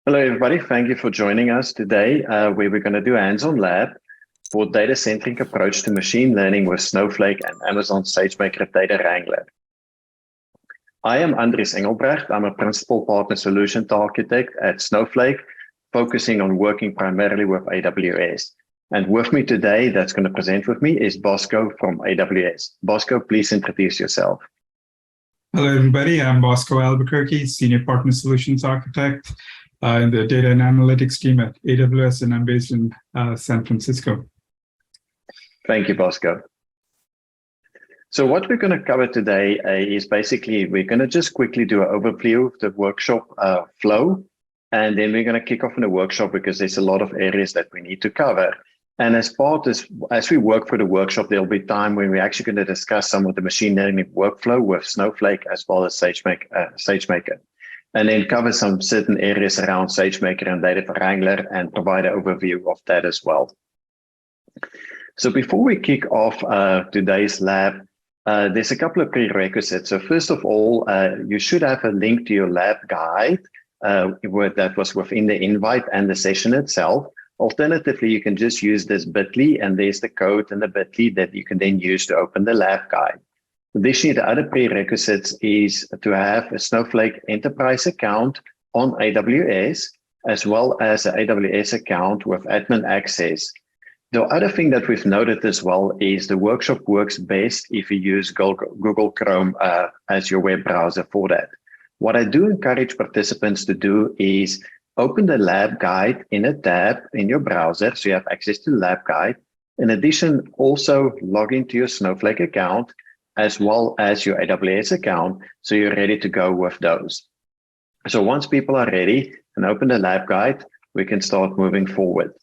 Hello, everybody. Thank you for joining us today, where we're going to do a hands-on lab for data-centric approach to machine learning with Snowflake and Amazon SageMaker Data Wrangler. I am Andries Engelbrecht. I'm a Principal Partner Solutions Architect at Snowflake, focusing on working primarily with AWS. And with me today, that's going to present with me, is Bosco from AWS. Bosco, please introduce yourself. Hello, everybody. I'm Bosco Albuquerque, Senior Partner Solutions Architect in the Data and Analytics team at AWS, and I'm based in San Francisco. Thank you, Bosco. So what we're going to cover today is basically, we're going to just quickly do an overview of the workshop flow, and then we're going to kick off in the workshop because there's a lot of areas that we need to cover. And as we work through the workshop, there'll be time when we're actually going to discuss some of the machine learning workflow with Snowflake as well as SageMaker, and then cover some certain areas around SageMaker and Data Wrangler and provide an overview of that as well. So before we kick off today's lab, there's a couple of prerequisites. So first of all, you should have a link to your lab guide that was within the invite and the session itself. Alternatively, you can just use this bit.ly, and there's the code and the bit.ly that you can then use to open the lab guide. Additionally, the other prerequisites is to have a Snowflake enterprise account on AWS, as well as an AWS account with admin access. The other thing that we've noted as well is the workshop works best if you use Google Chrome as your web browser for that. What I do encourage participants to do is open the lab guide in a tab in your browser, so you have access to the lab guide. In addition, also log into your Snowflake account as well as your AWS account, so you're ready to go with those. So once people are ready and open the lab guide, we can start moving forward.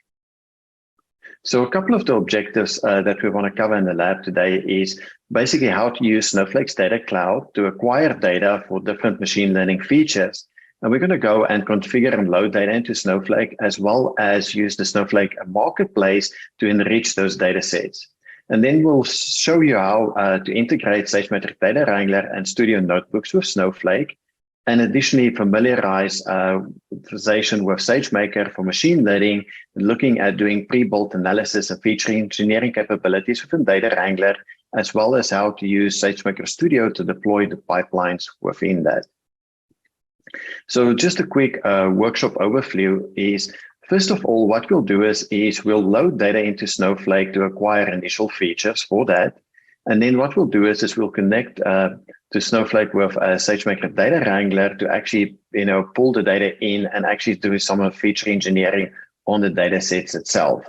So a couple of the objectives that we want to cover in the lab today is basically how to use Snowflake's data cloud to acquire data for different machine learning features. And we're going to go and configure and load data into Snowflake, as well as use the Snowflake marketplace to enrich those data sets. And then we'll show you how to integrate SageMaker Data Wrangler and Studio Notebooks with Snowflake, and additionally familiarize visualization with SageMaker for machine learning, looking at doing pre-built analysis and feature engineering capabilities within Data Wrangler, as well as how to use SageMaker Studio to deploy the pipelines within that. So just a quick workshop overview is, first of all, what we'll do is we'll load data into Snowflake to acquire initial features for that. And then what we'll do is we'll connect to Snowflake with SageMaker Data Wrangler to actually, pull the data in and actually do some of the feature engineering on the data sets itself.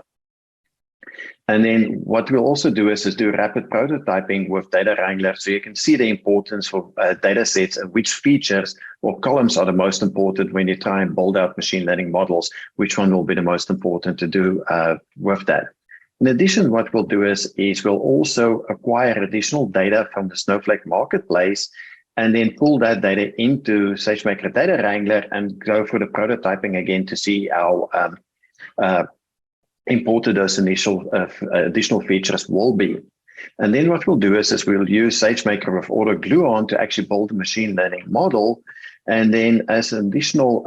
And then what we'll also do is do rapid prototyping with Data Wrangler, so you can see the importance for data sets and which features or columns are the most important when you try and build out machine learning models, which one will be the most important to do with that. In addition, what we'll do is we'll also acquire additional data from the Snowflake marketplace and then pull that data into SageMaker Data Wrangler and go for the prototyping again to see how important those initial additional features will be. And then what we'll do is we'll use SageMaker with Auto Gluon to actually build a machine learning model. And then as additional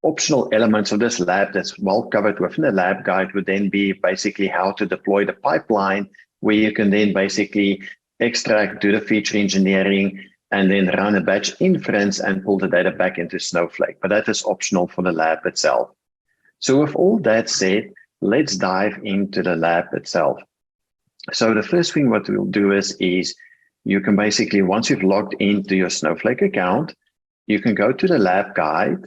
optional elements of this lab that's well covered within the lab guide would then be basically how to deploy the pipeline, where you can then basically extract, do the feature engineering, and then run a batch inference and pull the data back into Snowflake. But that is optional for the lab itself. So with all that said, let's dive into the lab itself. So the first thing what we'll do is you can basically, once you've logged into your Snowflake account, you can go to the lab guide.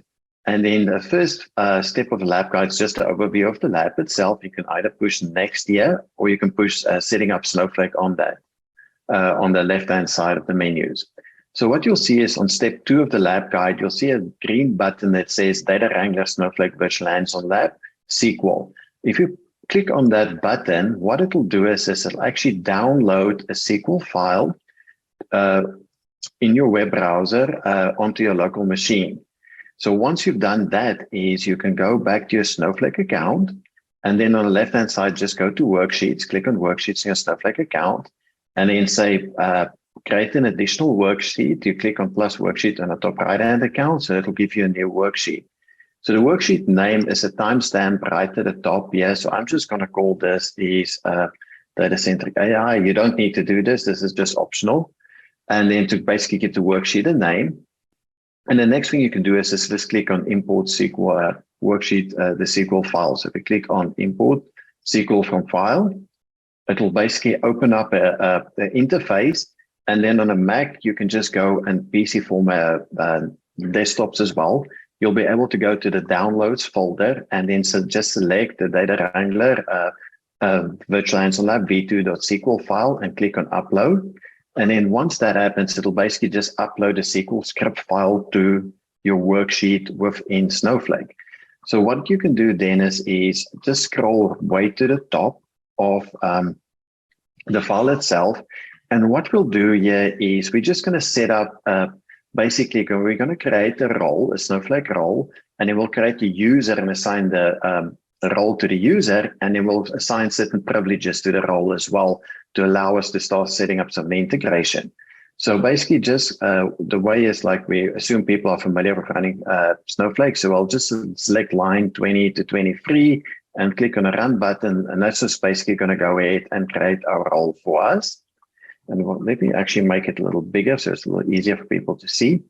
And then the first step of the lab guide is just an overview of the lab itself. You can either push next here, or you can push setting up Snowflake on that, on the left-hand side of the menus. So what you'll see is on step 2 of the lab guide, you'll see a green button that says Data Wrangler Snowflake Virtual Hands-on Lab SQL. If you click on that button, what it'll do is it'll actually download a SQL file in your web browser onto your local machine. So once you've done that, you can go back to your Snowflake account, and then on the left-hand side, just go to Worksheets, click on Worksheets in your Snowflake account, and then say, create an additional worksheet. You click on plus worksheet on the top right-hand account, so it'll give you a new worksheet. So the worksheet name is a timestamp right at the top here. So I'm just going to call this is data-centric AI. You don't need to do this. This is just optional. And then to basically give the worksheet a name. And the next thing you can do is just click on import SQL worksheet, the SQL file. So if you click on import SQL from file, it will basically open up the interface. And then on a Mac, you can just go and PC format desktops as well. You'll be able to go to the downloads folder and then just select the Data Wrangler Virtual Hands-on Lab v2.sql file and click on upload. And then once that happens, it'll basically just upload a SQL script file to your worksheet within Snowflake. So what you can do then is just scroll way to the top of the file itself. And what we'll do here is we're just going to set up, basically, we're going to create a role, a Snowflake role, and then we'll create a user and assign the role to the user, and then we'll assign certain privileges to the role as well to allow us to start setting up some integration. So basically just the way is like we assume people are familiar with running Snowflake. So I'll just select line 20 to 23 and click on the run button. And that's just basically going to go ahead and create our role for us. And let me actually make it a little bigger so it's a little easier for people to see.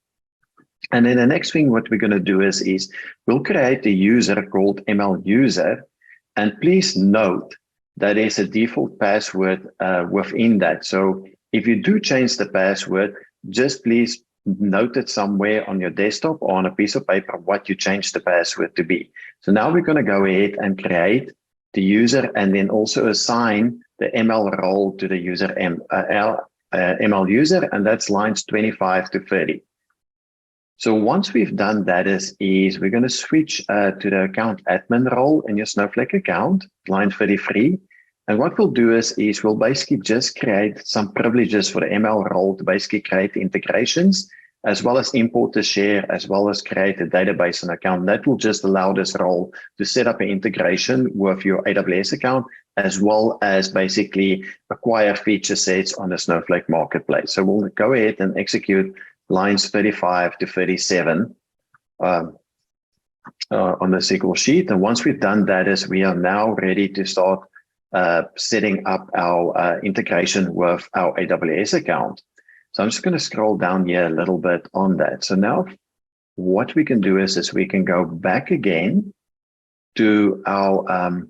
And then the next thing what we're going to do is we'll create a user called ML user. And please note that there's a default password within that. So if you do change the password, just please note it somewhere on your desktop or on a piece of paper what you changed the password to be. So now we're going to go ahead and create the user and then also assign the ML role to the user ML user, and that's lines 25 to 30. So once we've done that is we're going to switch to the account admin role in your Snowflake account, line 33. And what we'll do is we'll basically just create some privileges for the ML role to basically create integrations, as well as import the share, as well as create a database and account. That will just allow this role to set up an integration with your AWS account, as well as basically acquire feature sets on the Snowflake marketplace. So we'll go ahead and execute lines 35 to 37 on the SQL sheet. And once we've done that we are now ready to start setting up our integration with our AWS account. So I'm just going to scroll down here a little bit on that. So now what we can do is we can go back again to our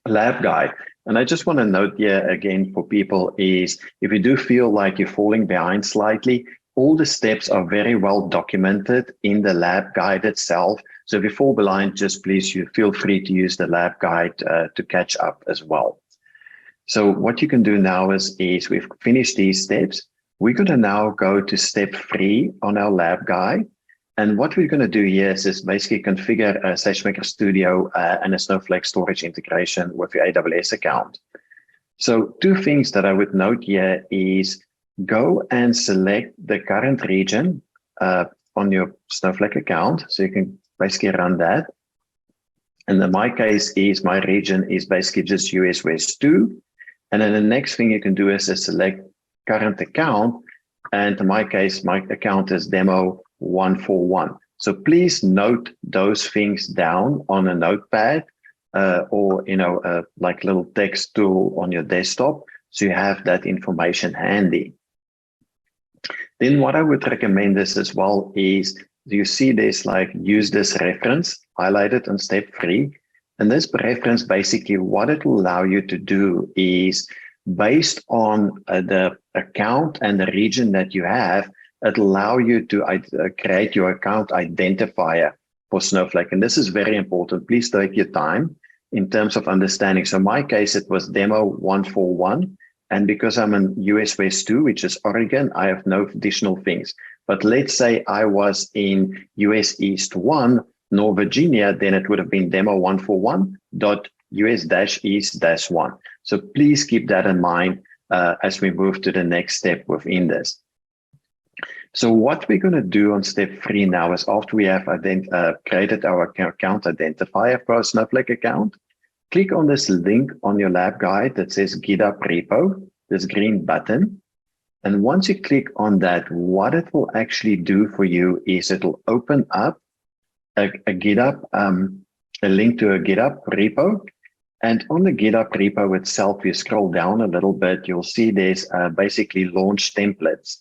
lab guide. And I just want to note here again for people is if you do feel like you're falling behind slightly, all the steps are very well documented in the lab guide itself. So if you fall behind, just please, you feel free to use the lab guide to catch up as well. So what you can do now is we've finished these steps. We're going to now go to step 3 on our lab guide. And what we're going to do here is basically configure a SageMaker Studio and a Snowflake storage integration with your AWS account. So 2 things that I would note here is go and select the current region on your Snowflake account. So you can basically run that. And in my case my region is basically just US West 2. And then the next thing you can do is select current account. And in my case, my account is demo 141. So please note those things down on a notepad or, like little text tool on your desktop. So you have that information handy. Then what I would recommend this as well is you see this like use this reference highlighted on step 3. And this reference, basically what it will allow you to do is based on the account and the region that you have, it'll allow you to create your account identifier for Snowflake. And this is very important. Please take your time in terms of understanding. So in my case, it was demo 141. And because I'm in US West 2, which is Oregon, I have no additional things. But let's say I was in US East 1, North Virginia, then it would have been demo 141.US-East-1. So please keep that in mind as we move to the next step within this. So what we're going to do on step 3 now is after we have created our account identifier for our Snowflake account, click on this link on your lab guide that says GitHub repo, this green button. And once you click on that, what it will actually do for you is it will open up a GitHub, a link to a GitHub repo. And on the GitHub repo itself, you scroll down a little bit, you'll see there's basically launch templates.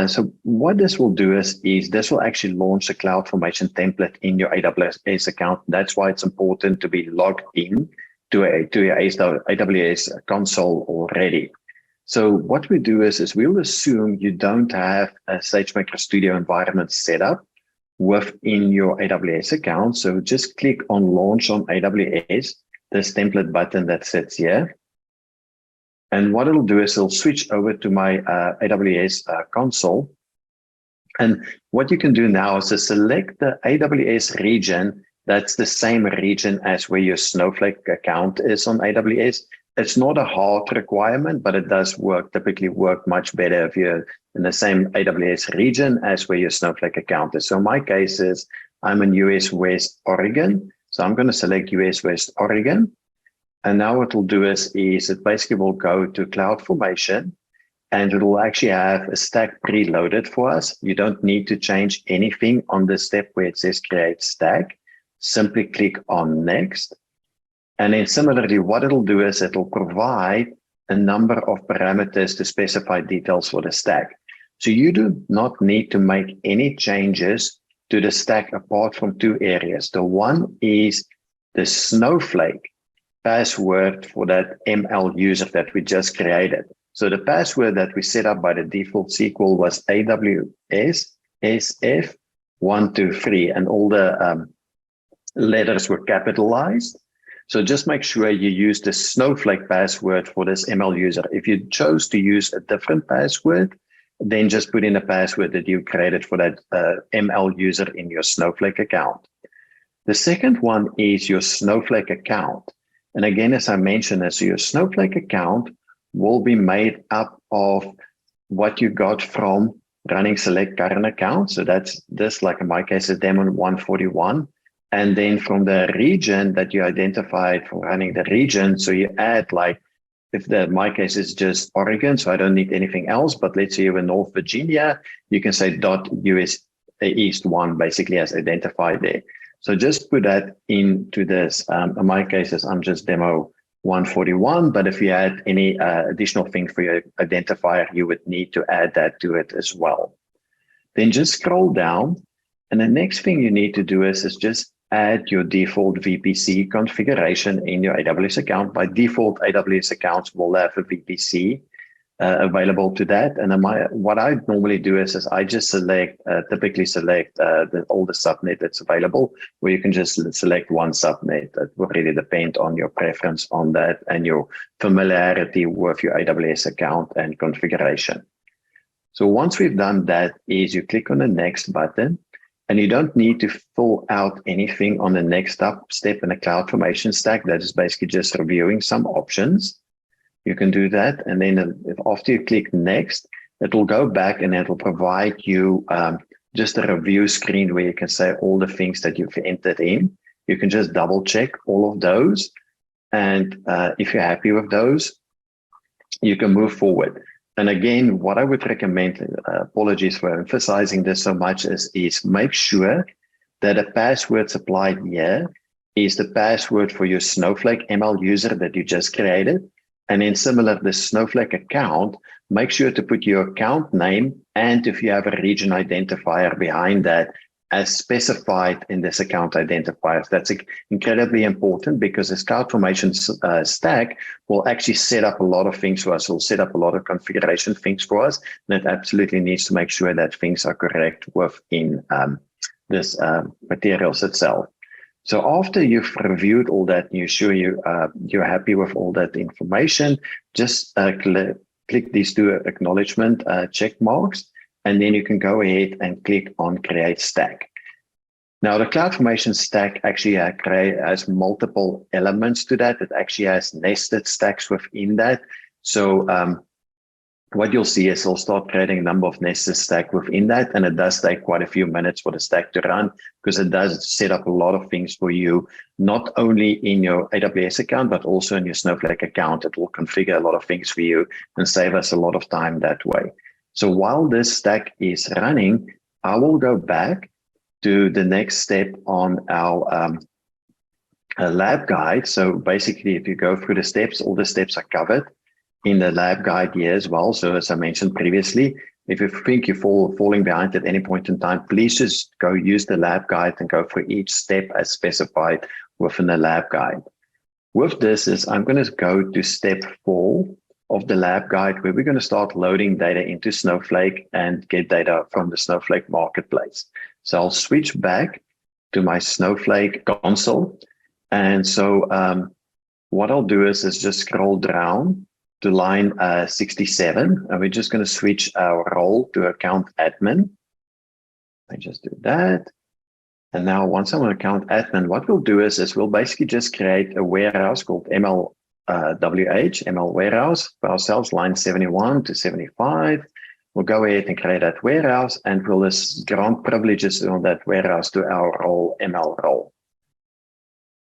So what this will do is this will actually launch a CloudFormation template in your AWS account. That's why it's important to be logged in to your AWS console already. So what we do is we'll assume you don't have a SageMaker Studio environment set up within your AWS account. So just click on Launch on AWS, this template button that sits here. And what it'll do is it'll switch over to my AWS console. And what you can do now is to select the AWS region that's the same region as where your Snowflake account is on AWS. It's not a hard requirement, but it does typically work much better if you're in the same AWS region as where your Snowflake account is. So my case is I'm in US West Oregon. So I'm going to select US West Oregon. And now what it'll do is it basically will go to CloudFormation, and it will actually have a stack preloaded for us. You don't need to change anything on the step where it says create stack. Simply click on next. And then similarly, what it'll do is it'll provide a number of parameters to specify details for the stack. So you do not need to make any changes to the stack apart from two areas. The one is the Snowflake password for that ML user that we just created. So the password that we set up by the default SQL was AWS SF123, and all the letters were capitalized. So just make sure you use the Snowflake password for this ML user. If you chose to use a different password, then just put in a password that you created for that ML user in your Snowflake account. The second one is your Snowflake account. And again, as I mentioned, so your Snowflake account will be made up of what you got from running select current account. So that's this, like in my case, is Demon 141. And then from the region that you identified for running the region, so you add like, my case is just Oregon, so I don't need anything else. But let's say you're in North Virginia, you can say .US East 1 basically as identified there. So just put that into this. In my cases, I'm just demo 141, but if you add any additional thing for your identifier, you would need to add that to it as well. Then just scroll down. And the next thing you need to do is just add your default VPC configuration in your AWS account. By default, AWS accounts will have a VPC available to that. And what I normally do is I just typically select all the subnet that's available, where you can just select one subnet. That will really depend on your preference on that and your familiarity with your AWS account and configuration. So once we've done that, you click on the next button, and you don't need to fill out anything on the next step in the CloudFormation stack. That is basically just reviewing some options. You can do that. And then after you click next, it will go back and it will provide you just a review screen where you can say all the things that you've entered in. You can just double check all of those. And if you're happy with those, you can move forward. And again, what I would recommend, apologies for emphasizing this so much, is make sure that a password supplied here is the password for your Snowflake ML user that you just created. And then similar, the Snowflake account, make sure to put your account name and if you have a region identifier behind that as specified in this account identifier. That's incredibly important because this CloudFormation stack will actually set up a lot of things for us. It will set up a lot of configuration things for us. And it absolutely needs to make sure that things are correct within this materials itself. So after you've reviewed all that, and you're sure you're happy with all that information, just click these two acknowledgement check marks, and then you can go ahead and click on Create Stack. Now, the CloudFormation stack actually has multiple elements to that. It actually has nested stacks within that. So what you'll see is it'll start creating a number of nested stacks within that, and it does take quite a few minutes for the stack to run because it does set up a lot of things for you, not only in your AWS account, but also in your Snowflake account. It will configure a lot of things for you and save us a lot of time that way. So while this stack is running, I will go back to the next step on our lab guide. So basically, if you go through the steps, all the steps are covered in the lab guide here as well. So as I mentioned previously, if you think you're falling behind at any point in time, please just go use the lab guide and go through each step as specified within the lab guide. With this is I'm going to go to step 4 of the lab guide, where we're going to start loading data into Snowflake and get data from the Snowflake marketplace. So I'll switch back to my Snowflake console. And so what I'll do is just scroll down to line 67, and we're just going to switch our role to account admin. I just do that. And now once I'm on account admin, what we'll do is we'll basically just create a warehouse called ML warehouse for ourselves, line 71 to 75. We'll go ahead and create that warehouse, and we'll just grant privileges on that warehouse to our role, ML role.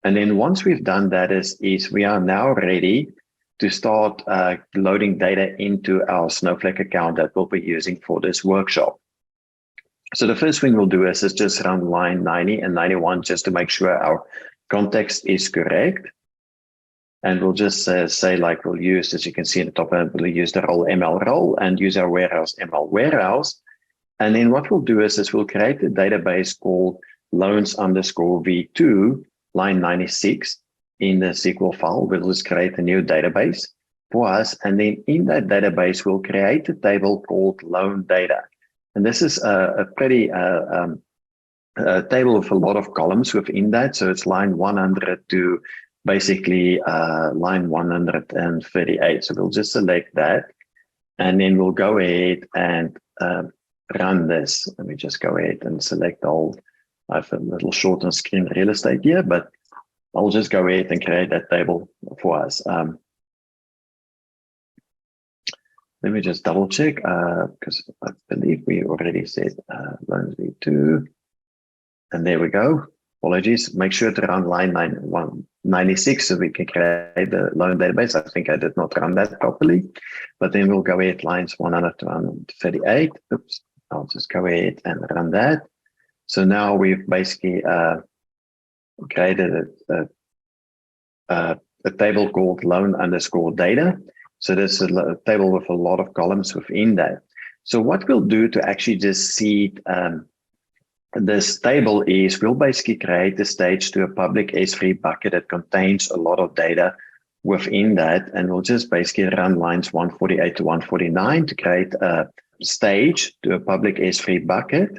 And then once we've done that is we are now ready to start loading data into our Snowflake account that we'll be using for this workshop. So the first thing we'll do is just run line 90 and 91 just to make sure our context is correct. And we'll just say like we'll use, as you can see in the top, we'll use the role ML role and use our warehouse ML warehouse. And then what we'll do is we'll create a database called loans_v2 line 96 in the SQL file. We'll just create a new database for us. And then in that database, we'll create a table called loan data. And this is a pretty a table with a lot of columns within that. So it's line 100 to basically line 138. So we'll just select that. And then we'll go ahead and run this. Let me just go ahead and select all. I have a little short on screen real estate here, but I'll just go ahead and create that table for us. Let me just double check because I believe we already said loans v2. And there we go. Apologies. Make sure to run line 196 so we can create the loan database. I think I did not run that properly, but then we'll go ahead lines 100 to 138. Oops. I'll just go ahead and run that. So now we've basically created a table called loan_data. So there's a table with a lot of columns within that. So what we'll do to actually just see this table is we'll basically create the stage to a public S3 bucket that contains a lot of data within that. And we'll just basically run lines 148 to 149 to create a stage to a public S3 bucket.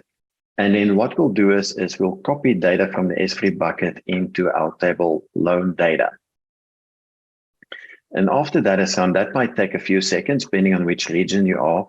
And then what we'll do is we'll copy data from the S3 bucket into our table loan data. And after that is done, that might take a few seconds, depending on which region you are.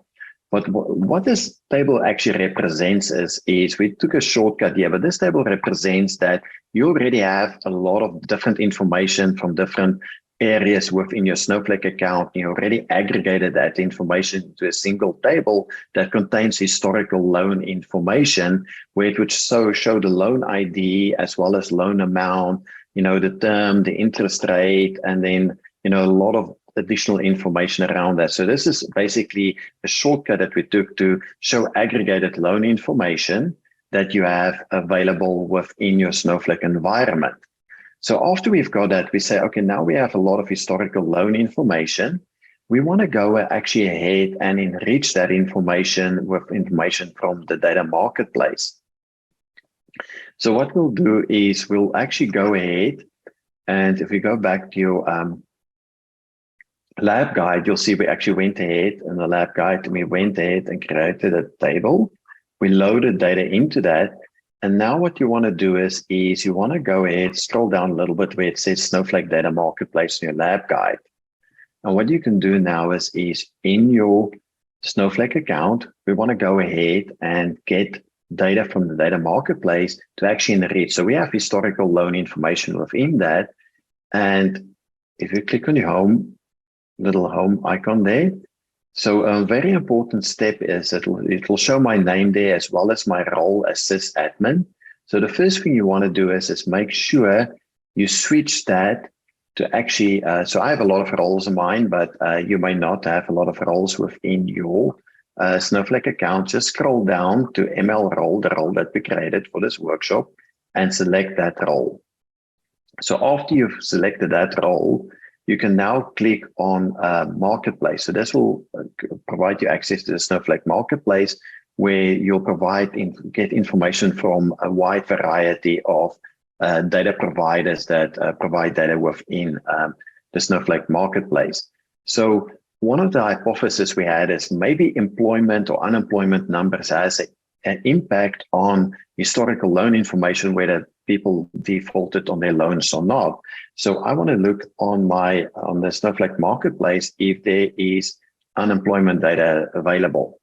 But what this table actually represents is we took a shortcut here, but this table represents that you already have a lot of different information from different areas within your Snowflake account. You already aggregated that information into a single table that contains historical loan information, where it would show the loan ID as well as loan amount, the term, the interest rate, and then, a lot of additional information around that. So this is basically a shortcut that we took to show aggregated loan information that you have available within your Snowflake environment. So after we've got that, we say, okay, now we have a lot of historical loan information. We want to go actually ahead and enrich that information with information from the data marketplace. So what we'll do is we'll actually go ahead, and if we go back to your lab guide, you'll see we actually went ahead in the lab guide and we went ahead and created a table. We loaded data into that. And now what you want to do is you want to go ahead, scroll down a little bit where it says Snowflake Data Marketplace in your lab guide. And what you can do now is in your Snowflake account, we want to go ahead and get data from the data marketplace to actually enrich. So we have historical loan information within that. And if you click on your little home icon there, so a very important step is it will show my name there as well as my role as sysadmin. So the first thing you want to do is make sure you switch that to actually, so I have a lot of roles in mine, but you may not have a lot of roles within your Snowflake account, just scroll down to ML role, the role that we created for this workshop, and select that role. So after you've selected that role, you can now click on Marketplace. So this will provide you access to the Snowflake Marketplace, where you'll get information from a wide variety of data providers that provide data within the Snowflake Marketplace. So one of the hypotheses we had is maybe employment or unemployment numbers has an impact on historical loan information, whether people defaulted on their loans or not. So I want to look on the Snowflake Marketplace if there is unemployment data available.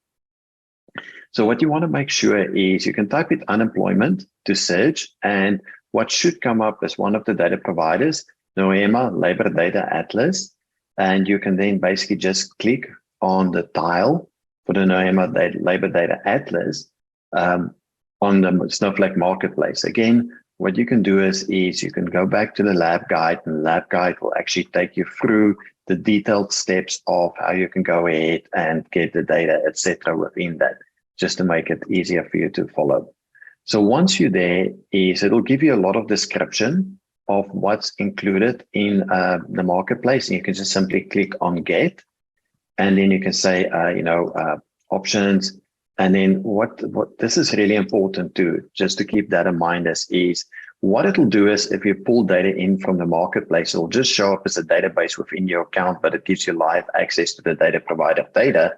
So what you want to make sure is you can type in unemployment to search, and what should come up as one of the data providers, NOEMA Labor Data Atlas. And you can then basically just click on the tile for the NOEMA Labor Data Atlas on the Snowflake Marketplace. Again, what you can do is you can go back to the lab guide, and the lab guide will actually take you through the detailed steps of how you can go ahead and get the data, etc. within that, just to make it easier for you to follow. So once you're there, it'll give you a lot of description of what's included in the marketplace. And you can just simply click on Get, and then you can say, options. And then what this is really important just to keep that in mind is what it'll do is if you pull data in from the marketplace, it'll just show up as a database within your account, but it gives you live access to the data provider data.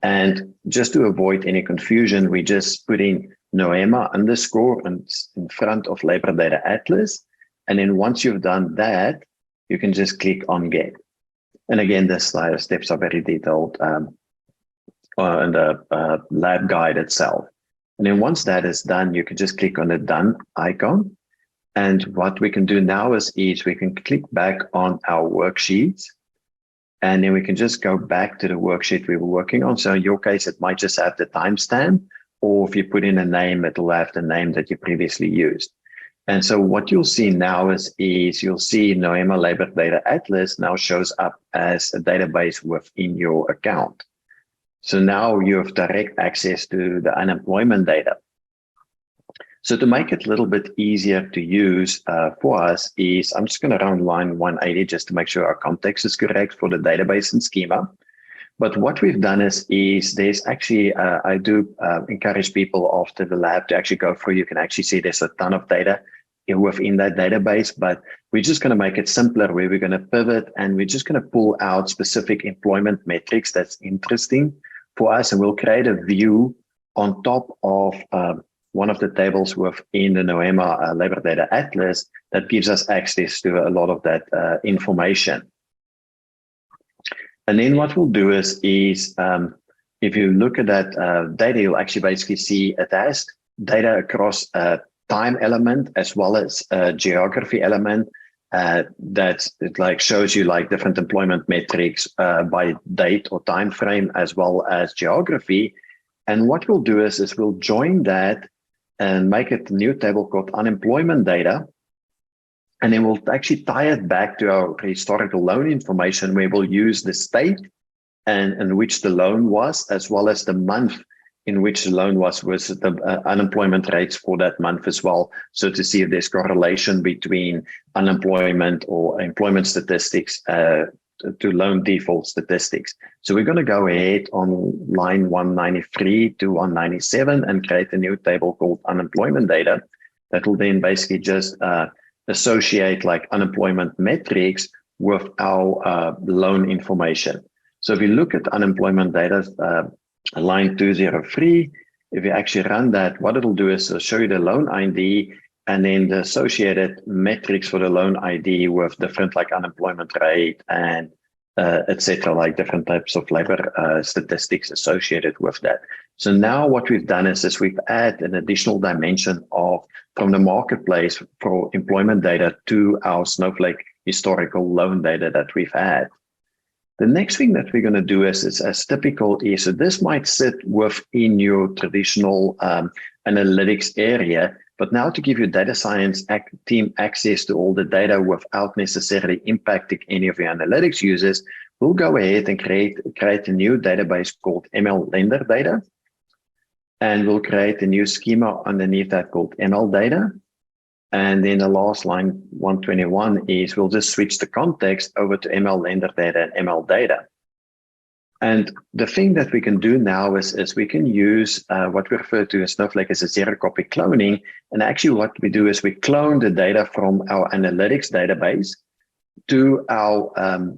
And just to avoid any confusion, we just put in NOEMA _ in front of Labor Data Atlas. And then once you've done that, you can just click on Get. And again, the steps are very detailed in the lab guide itself. And then once that is done, you can just click on the Done icon. And what we can do now is we can click back on our worksheets. And then we can just go back to the worksheet we were working on. So in your case, it might just have the timestamp, or if you put in a name, it'll have the name that you previously used. And so what you'll see now is you'll see NOEMA Labor Data Atlas now shows up as a database within your account. So now you have direct access to the unemployment data. So to make it a little bit easier to use for us I'm just going to run line 180 just to make sure our context is correct for the database and schema. But what we've done is there's actually, I do encourage people after the lab to actually go through. You can actually see there's a ton of data within that database, but we're just going to make it simpler where we're going to pivot and we're just going to pull out specific employment metrics that's interesting for us. And we'll create a view on top of one of the tables within the NOEMA Labor Data Atlas that gives us access to a lot of that information. And then what we'll do is if you look at that data, you'll actually basically see it has data across a time element as well as a geography element that it shows you different employment metrics by date or time frame as well as geography. And what we'll do is we'll join that and make it a new table called unemployment data. And then we'll actually tie it back to our historical loan information, where we'll use the state and in which the loan was, as well as the month in which the loan was the unemployment rates for that month as well. So to see if there's correlation between unemployment or employment statistics to loan default statistics. So we're going to go ahead on line 193 to 197 and create a new table called unemployment data that will then basically just associate unemployment metrics with our loan information. So if you look at unemployment data, line 203, if you actually run that, what it'll do is it'll show you the loan ID and then the associated metrics for the loan ID with different unemployment rate and etc., different types of labor statistics associated with that. So now what we've done is we've added an additional dimension from the marketplace for employment data to our Snowflake historical loan data that we've had. The next thing that we're going to do is as typical so this might sit within your traditional analytics area, but now to give your data science team access to all the data without necessarily impacting any of your analytics users, we'll go ahead and create a new database called ML lender data. And we'll create a new schema underneath that called ML data. And then the last line, 121, is we'll just switch the context over to ML lender data and ML data. And the thing that we can do now is we can use what we refer to in Snowflake as a zero-copy cloning. And actually what we do is we clone the data from our analytics database to our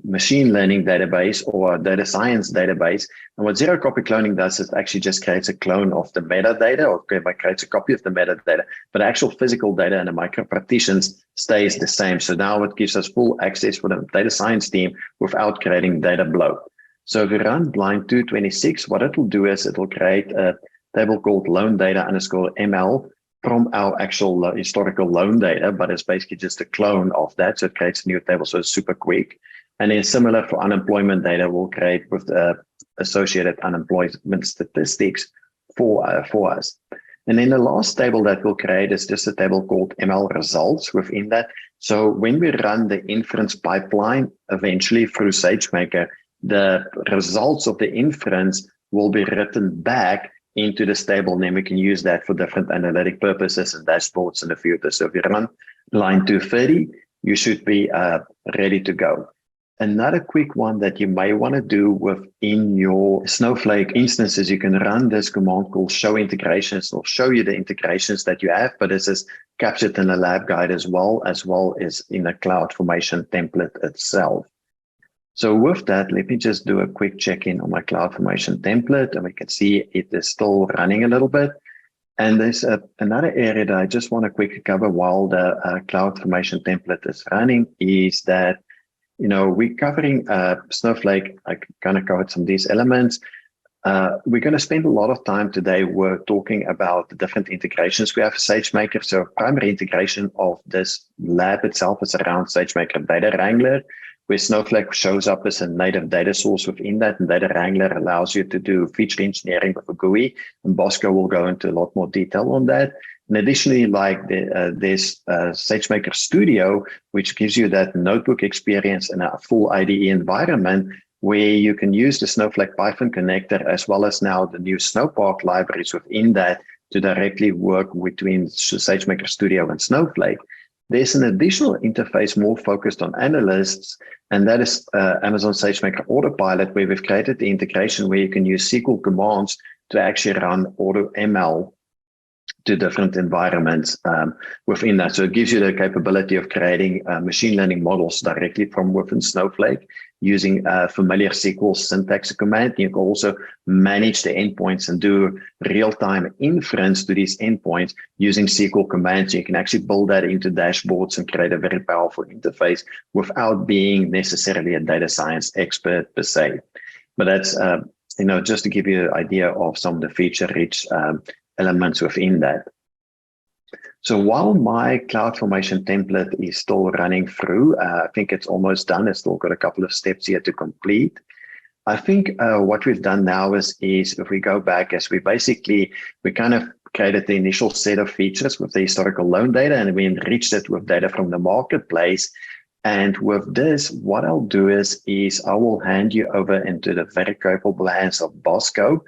machine learning database or data science database. And what zero-copy cloning does is actually just creates a clone of the metadata, or creates a copy of the metadata, but actual physical data and the micro-partitions stays the same. So now it gives us full access for the data science team without creating data bloat. So if we run line 226, what it will do is it will create a table called loan data underscore ML from our actual historical loan data, but it's basically just a clone of that. So it creates a new table, so it's super quick. And then similar for unemployment data, we'll create with the associated unemployment statistics for us. And then the last table that we'll create is just a table called ML results within that. So when we run the inference pipeline, eventually through SageMaker, the results of the inference will be written back into this table, and then we can use that for different analytic purposes and dashboards in the future. So if you run line 230, you should be ready to go. Another quick one that you may want to do within your Snowflake instances, you can run this command called show integrations. It'll show you the integrations that you have, but this is captured in the lab guide as well as in the CloudFormation template itself. So with that, let me just do a quick check-in on my CloudFormation template, and we can see it is still running a little bit. And there's another area that I just want to quickly cover while the CloudFormation template is running is that, we're covering Snowflake. I kind of covered some of these elements. We're going to spend a lot of time today. We're talking about the different integrations we have for SageMaker. So primary integration of this lab itself is around SageMaker Data Wrangler, where Snowflake shows up as a native data source within that, and Data Wrangler allows you to do feature engineering with a GUI, and Bosco will go into a lot more detail on that. And additionally, there's SageMaker Studio, which gives you that notebook experience in a full IDE environment where you can use the Snowflake Python connector as well as now the new Snowpark libraries within that to directly work between SageMaker Studio and Snowflake. There's an additional interface more focused on analysts, and that is Amazon SageMaker Autopilot, where we've created the integration where you can use SQL commands to actually run AutoML to different environments within that. So it gives you the capability of creating machine learning models directly from within Snowflake using familiar SQL syntax command. You can also manage the endpoints and do real-time inference to these endpoints using SQL commands. You can actually build that into dashboards and create a very powerful interface without being necessarily a data science expert per se. But that's, just to give you an idea of some of the feature-rich elements within that. So while my CloudFormation template is still running through, I think it's almost done. It's still got a couple of steps here to complete. I think what we've done now is if we go back, we kind of created the initial set of features with the historical loan data, and we enriched it with data from the marketplace. And with this, what I'll do is I will hand you over into the very capable hands of Bosco.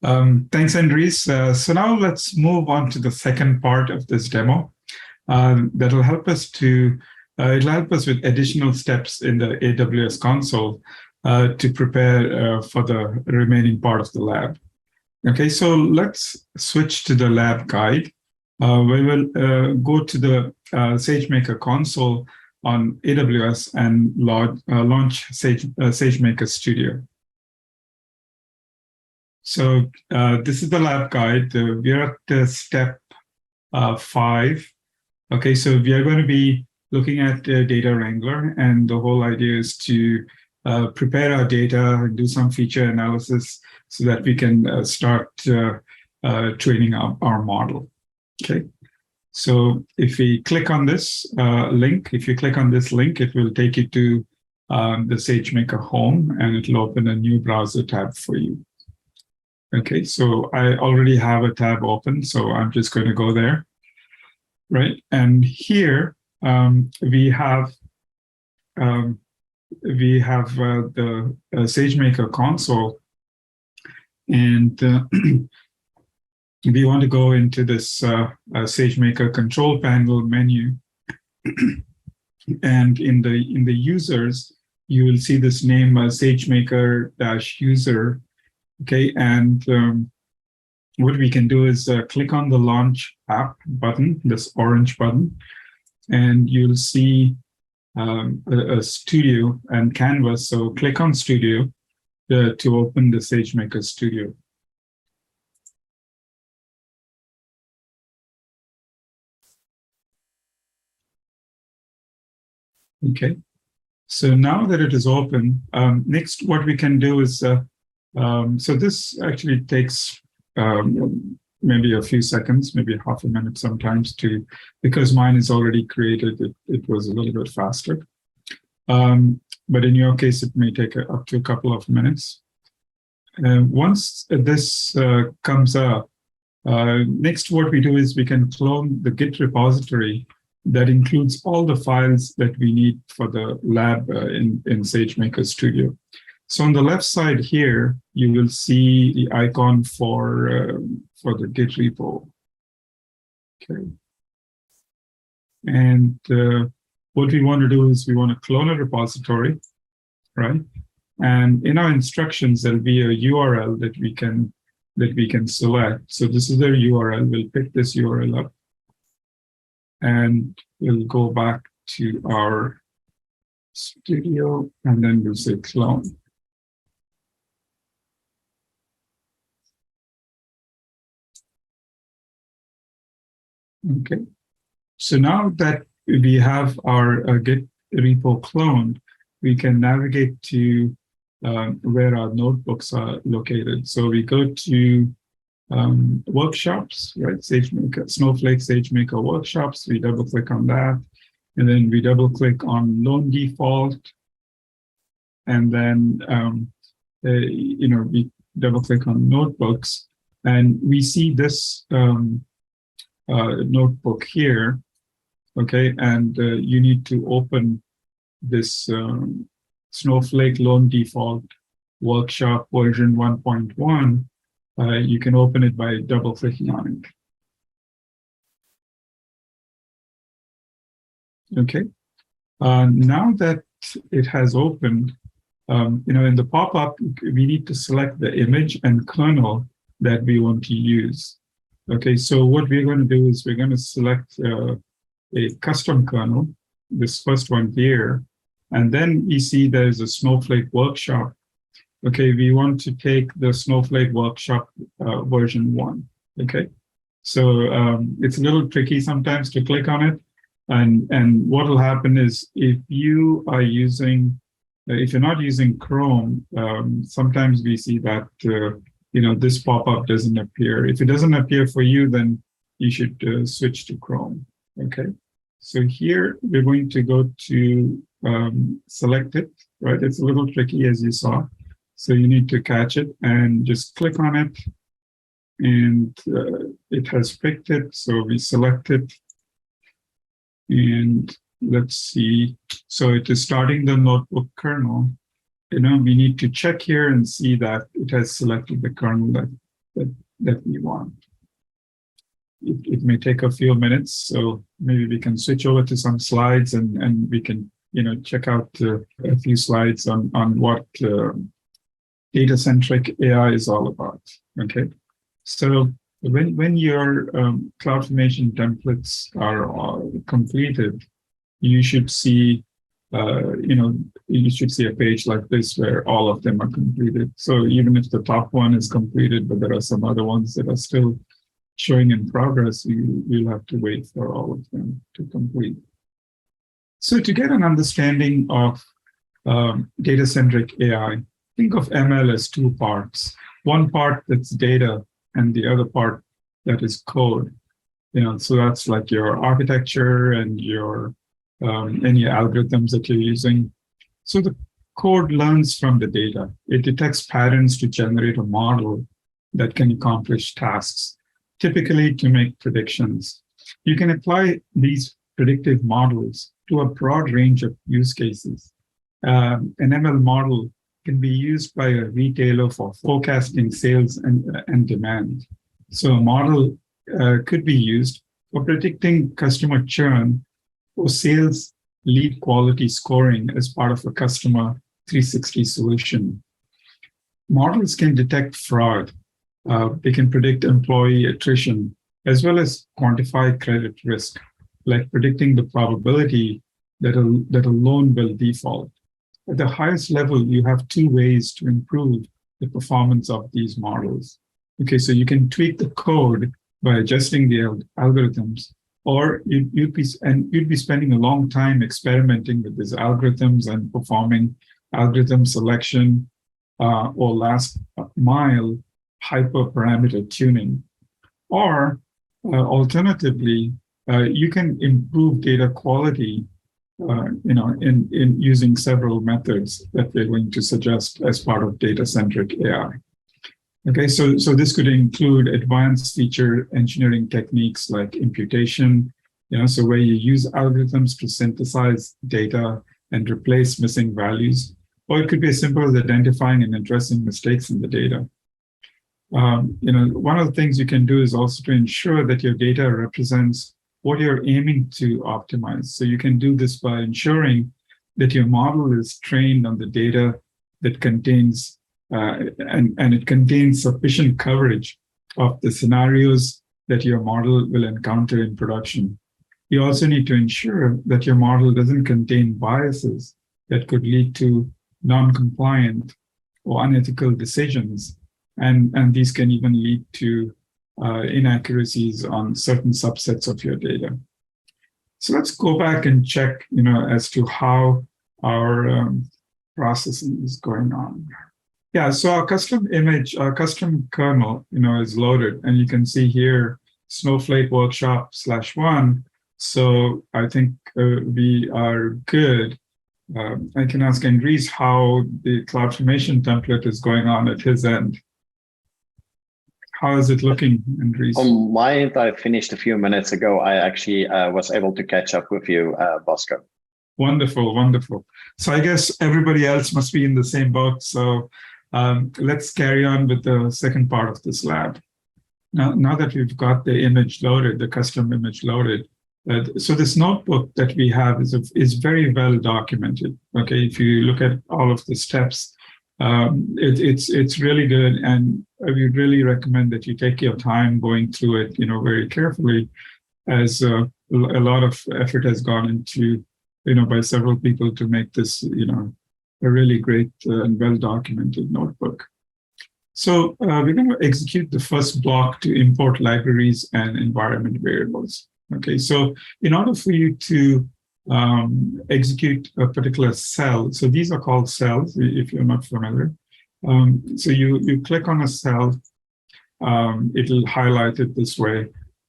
Thanks, Andres. So now let's move on to the second part of this demo. That'll help us it'll help us with additional steps in the AWS console to prepare for the remaining part of the lab. Okay, so let's switch to the lab guide. We will go to the SageMaker console on AWS and launch SageMaker Studio. So this is the lab guide. We're at step 5. Okay, so we are going to be looking at Data Wrangler, and the whole idea is to prepare our data and do some feature analysis so that we can start training our model. Okay, so if we click on this link, it will take you to the SageMaker home, and it will open a new browser tab for you. Okay, so I already have a tab open, so I'm just going to go there, right? And here we have we have the SageMaker console, and we want to go into this SageMaker control panel menu. And in the users, you will see this name SageMaker-user. Okay, and what we can do is click on the Launch App button, this orange button, and you'll see a Studio and Canvas. So click on Studio to open the SageMaker Studio. Okay, so now that it is open, next what we can do is, so this actually takes maybe a few seconds, maybe half a minute sometimes because mine is already created, it was a little bit faster. But in your case, it may take up to a couple of minutes. Once this comes up, next what we do is we can clone the Git repository that includes all the files that we need for the lab in SageMaker Studio. So on the left side here, you will see the icon for the Git repo. Okay. And what we want to do is we want to clone a repository, right? And in our instructions, there'll be a URL that we can select. So this is their URL. We'll pick this URL up, and we'll go back to our studio, and then we'll say clone. Okay, so now that we have our Git repo cloned, we can navigate to where our notebooks are located. So we go to workshops, right? SageMaker, Snowflake SageMaker workshops. We double click on that, and then we double click on lone default, and then we double click on notebooks, and we see this notebook here. Okay, and you need to open this Snowflake lone default workshop version 1.1. You can open it by double clicking on it. Okay. Now that it has opened, in the pop-up, we need to select the image and kernel that we want to use. Okay, so what we're going to do is we're going to select a custom kernel, this first one here, and then we see there's a Snowflake workshop. Okay, we want to take the Snowflake workshop version 1. Okay, so it's a little tricky sometimes to click on it, and what will happen is if you are using, if you're not using Chrome, sometimes we see that this pop-up doesn't appear. If it doesn't appear for you, then you should switch to Chrome. Okay, so here we're going to go to select it, right? It's a little tricky, as you saw. So you need to catch it and just click on it, and it has picked it. So we select it, and let's see. So it is starting the notebook kernel. We need to check here and see that it has selected the kernel that we want. It may take a few minutes, so maybe we can switch over to some slides, and we can check out a few slides on what data-centric AI is all about. Okay, so when your CloudFormation templates are completed, you should see you should see a page like this where all of them are completed. So even if the top one is completed, but there are some other ones that are still showing in progress, you'll have to wait for all of them to complete. So to get an understanding of data-centric AI, think of ML as two parts. One part that's data, and the other part that is code. So that's like your architecture and your any algorithms that you're using. So the code learns from the data. It detects patterns to generate a model that can accomplish tasks, typically to make predictions. You can apply these predictive models to a broad range of use cases. an ML model can be used by a retailer for forecasting sales and demand. So a model could be used for predicting customer churn or sales lead quality scoring as part of a customer 360 solution. Models can detect fraud. They can predict employee attrition, as well as quantify credit risk, like predicting the probability that a loan will default. At the highest level, you have two ways to improve the performance of these models. Okay, so you can tweak the code by adjusting the algorithms, or you'd be spending a long time experimenting with these algorithms and performing algorithm selection or last mile hyperparameter tuning. Or alternatively, you can improve data quality in using several methods that we're going to suggest as part of data-centric AI. Okay, so this could include advanced feature engineering techniques like imputation, so where you use algorithms to synthesize data and replace missing values, or it could be as simple as identifying and addressing mistakes in the data. One of the things you can do is also to ensure that your data represents what you're aiming to optimize. So you can do this by ensuring that your model is trained on the data that contains, and it contains sufficient coverage of the scenarios that your model will encounter in production. You also need to ensure that your model doesn't contain biases that could lead to non-compliant or unethical decisions. And these can even lead to inaccuracies on certain subsets of your data. So let's go back and check, as to how our processing is going on. Yeah, so our custom image, our custom kernel, is loaded, and you can see here Snowflake Workshop /1. So I think we are good. I can ask Andres how the CloudFormation template is going on at his end. How is it looking, Andres? On my end, I finished a few minutes ago. I actually was able to catch up with you, Bosco. Wonderful, wonderful. So I guess everybody else must be in the same boat. So let's carry on with the second part of this lab. Now that we've got the image loaded, the custom image loaded, so this notebook that we have is very well documented. Okay, if you look at all of the steps, it's really good, and I would really recommend that you take your time going through it, very carefully, as a lot of effort has gone into, by several people to make this, a really great and well documented notebook. So we're going to execute the first block to import libraries and environment variables. Okay, so in order for you to execute a particular cell, so these are called cells, if you're not familiar. So you click on a cell, it'll highlight it this way.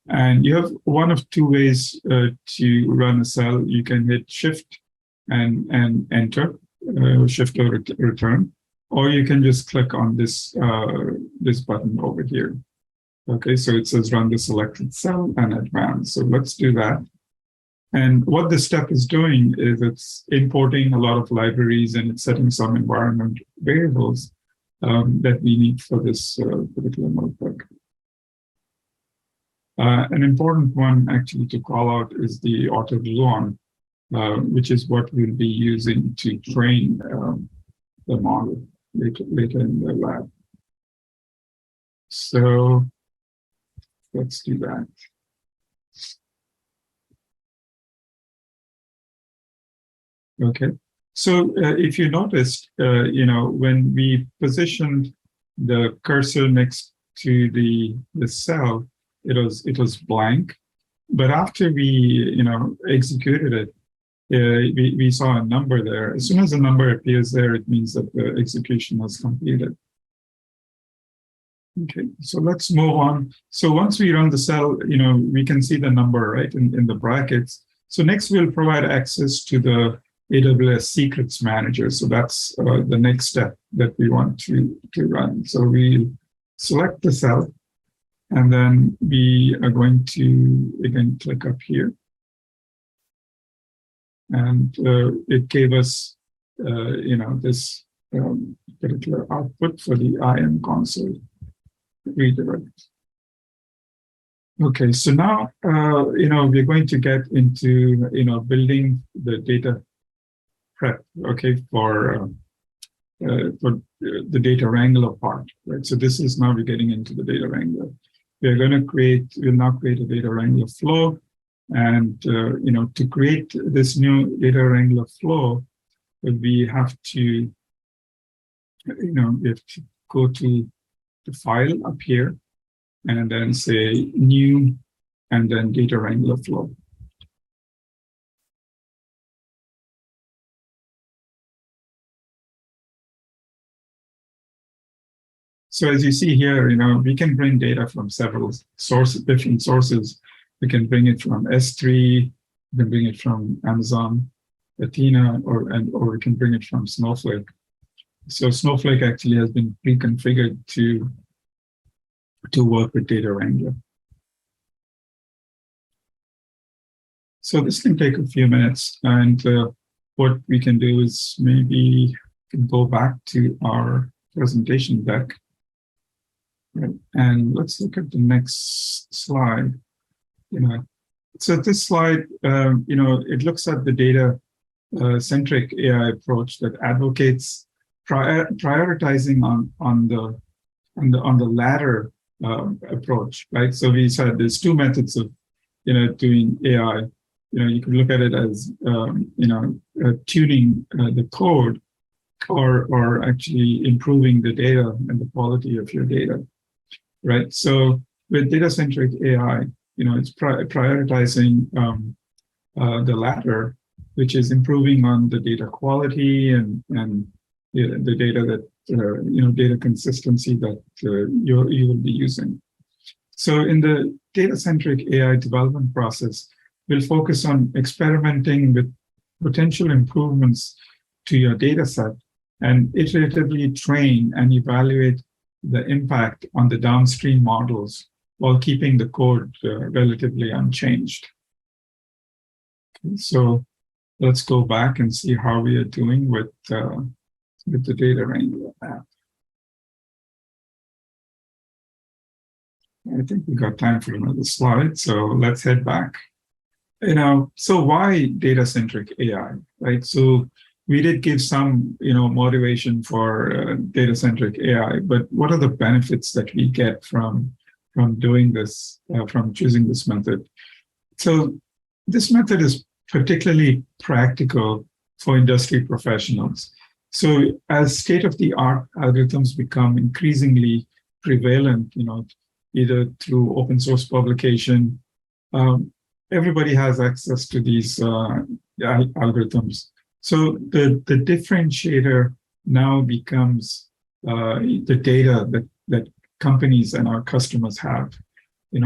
And you have one of two ways to run a cell. You can hit Shift and Enter, Shift or Return, or you can just click on this button over here. Okay, so it says run the selected cell and advance. So let's do that. And what this step is doing is it's importing a lot of libraries, and it's setting some environment variables that we need for this particular notebook. An important one actually to call out is the AutoGluon, which is what we'll be using to train the model later in the lab. So let's do that. Okay, so if you noticed, when we positioned the cursor next to the cell, it was blank. But after we executed it, we saw a number there. As soon as a number appears there, it means that the execution was completed. Okay, so let's move on. So once we run the cell, we can see the number right in the brackets. So next we'll provide access to the AWS Secrets Manager. So that's the next step that we want to run. So we select the cell, and then we are going to, again, click up here. And it gave us this particular output for the IM console redirect. Okay, so now we're going to get into building the data prep. Okay, for the data wrangler part, right? So this is now we're getting into the data wrangler. We'll now create a data wrangler flow, and to create this new data wrangler flow, we have to go to the file up here, and then say new, and then data wrangler flow. So as you see here, we can bring data from several different sources. We can bring it from S3, we can bring it from Amazon Athena, or we can bring it from Snowflake. So Snowflake actually has been pre-configured to work with data wrangler. So this can take a few minutes, and what we can do is maybe go back to our presentation deck. Right. And let's look at the next slide. So this slide, it looks at the data centric AI approach that advocates prioritizing on the latter approach, right? So we said there's two methods of doing AI. You can look at it as tuning the code, or actually improving the data and the quality of your data. Right. So with data-centric AI, it's prioritizing the latter, which is improving on the data quality and the data that data consistency that you will be using. So in the data-centric AI development process, we'll focus on experimenting with potential improvements to your data set and iteratively train and evaluate the impact on the downstream models while keeping the code relatively unchanged. Okay, so let's go back and see how we are doing with the data wrangler app. I think we got time for another slide, so let's head back. So why data-centric AI, right? So we did give some, motivation for data-centric AI, but what are the benefits that we get from doing this, from choosing this method? So this method is particularly practical for industry professionals. So as state-of-the-art algorithms become increasingly prevalent, either through open source publication, everybody has access to these algorithms. So the differentiator now becomes the data that companies and our customers have,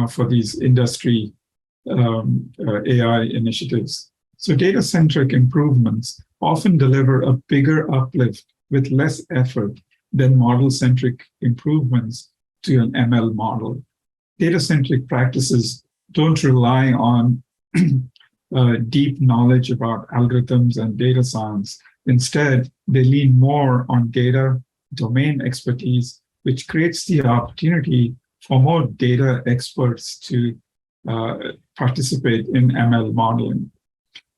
for these industry AI initiatives. So data-centric improvements often deliver a bigger uplift with less effort than model-centric improvements to an ML model. Data-centric practices don't rely on deep knowledge about algorithms and data science. Instead, they lean more on data domain expertise, which creates the opportunity for more data experts to participate in ML modeling.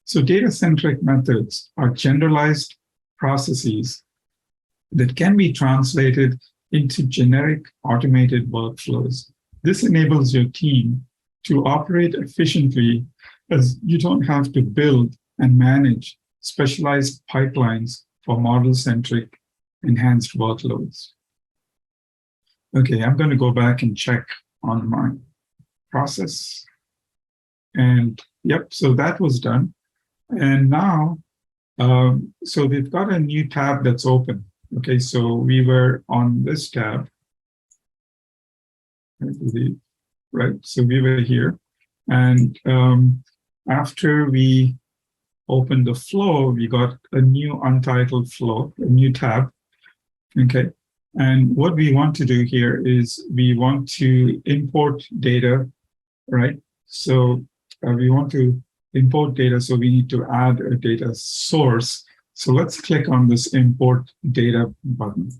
So data-centric methods are generalized processes that can be translated into generic automated workflows. This enables your team to operate efficiently, as you don't have to build and manage specialized pipelines for model-centric enhanced workloads. Okay, I'm going to go back and check on my process. And yep, so that was done. And now, so we've got a new tab that's open. Okay, so we were on this tab, I believe, right? So we were here. And after we opened the flow, we got a new untitled flow, a new tab. Okay. And what we want to do here is we want to import data, right? So we want to import data, so we need to add a data source. So let's click on this import data button.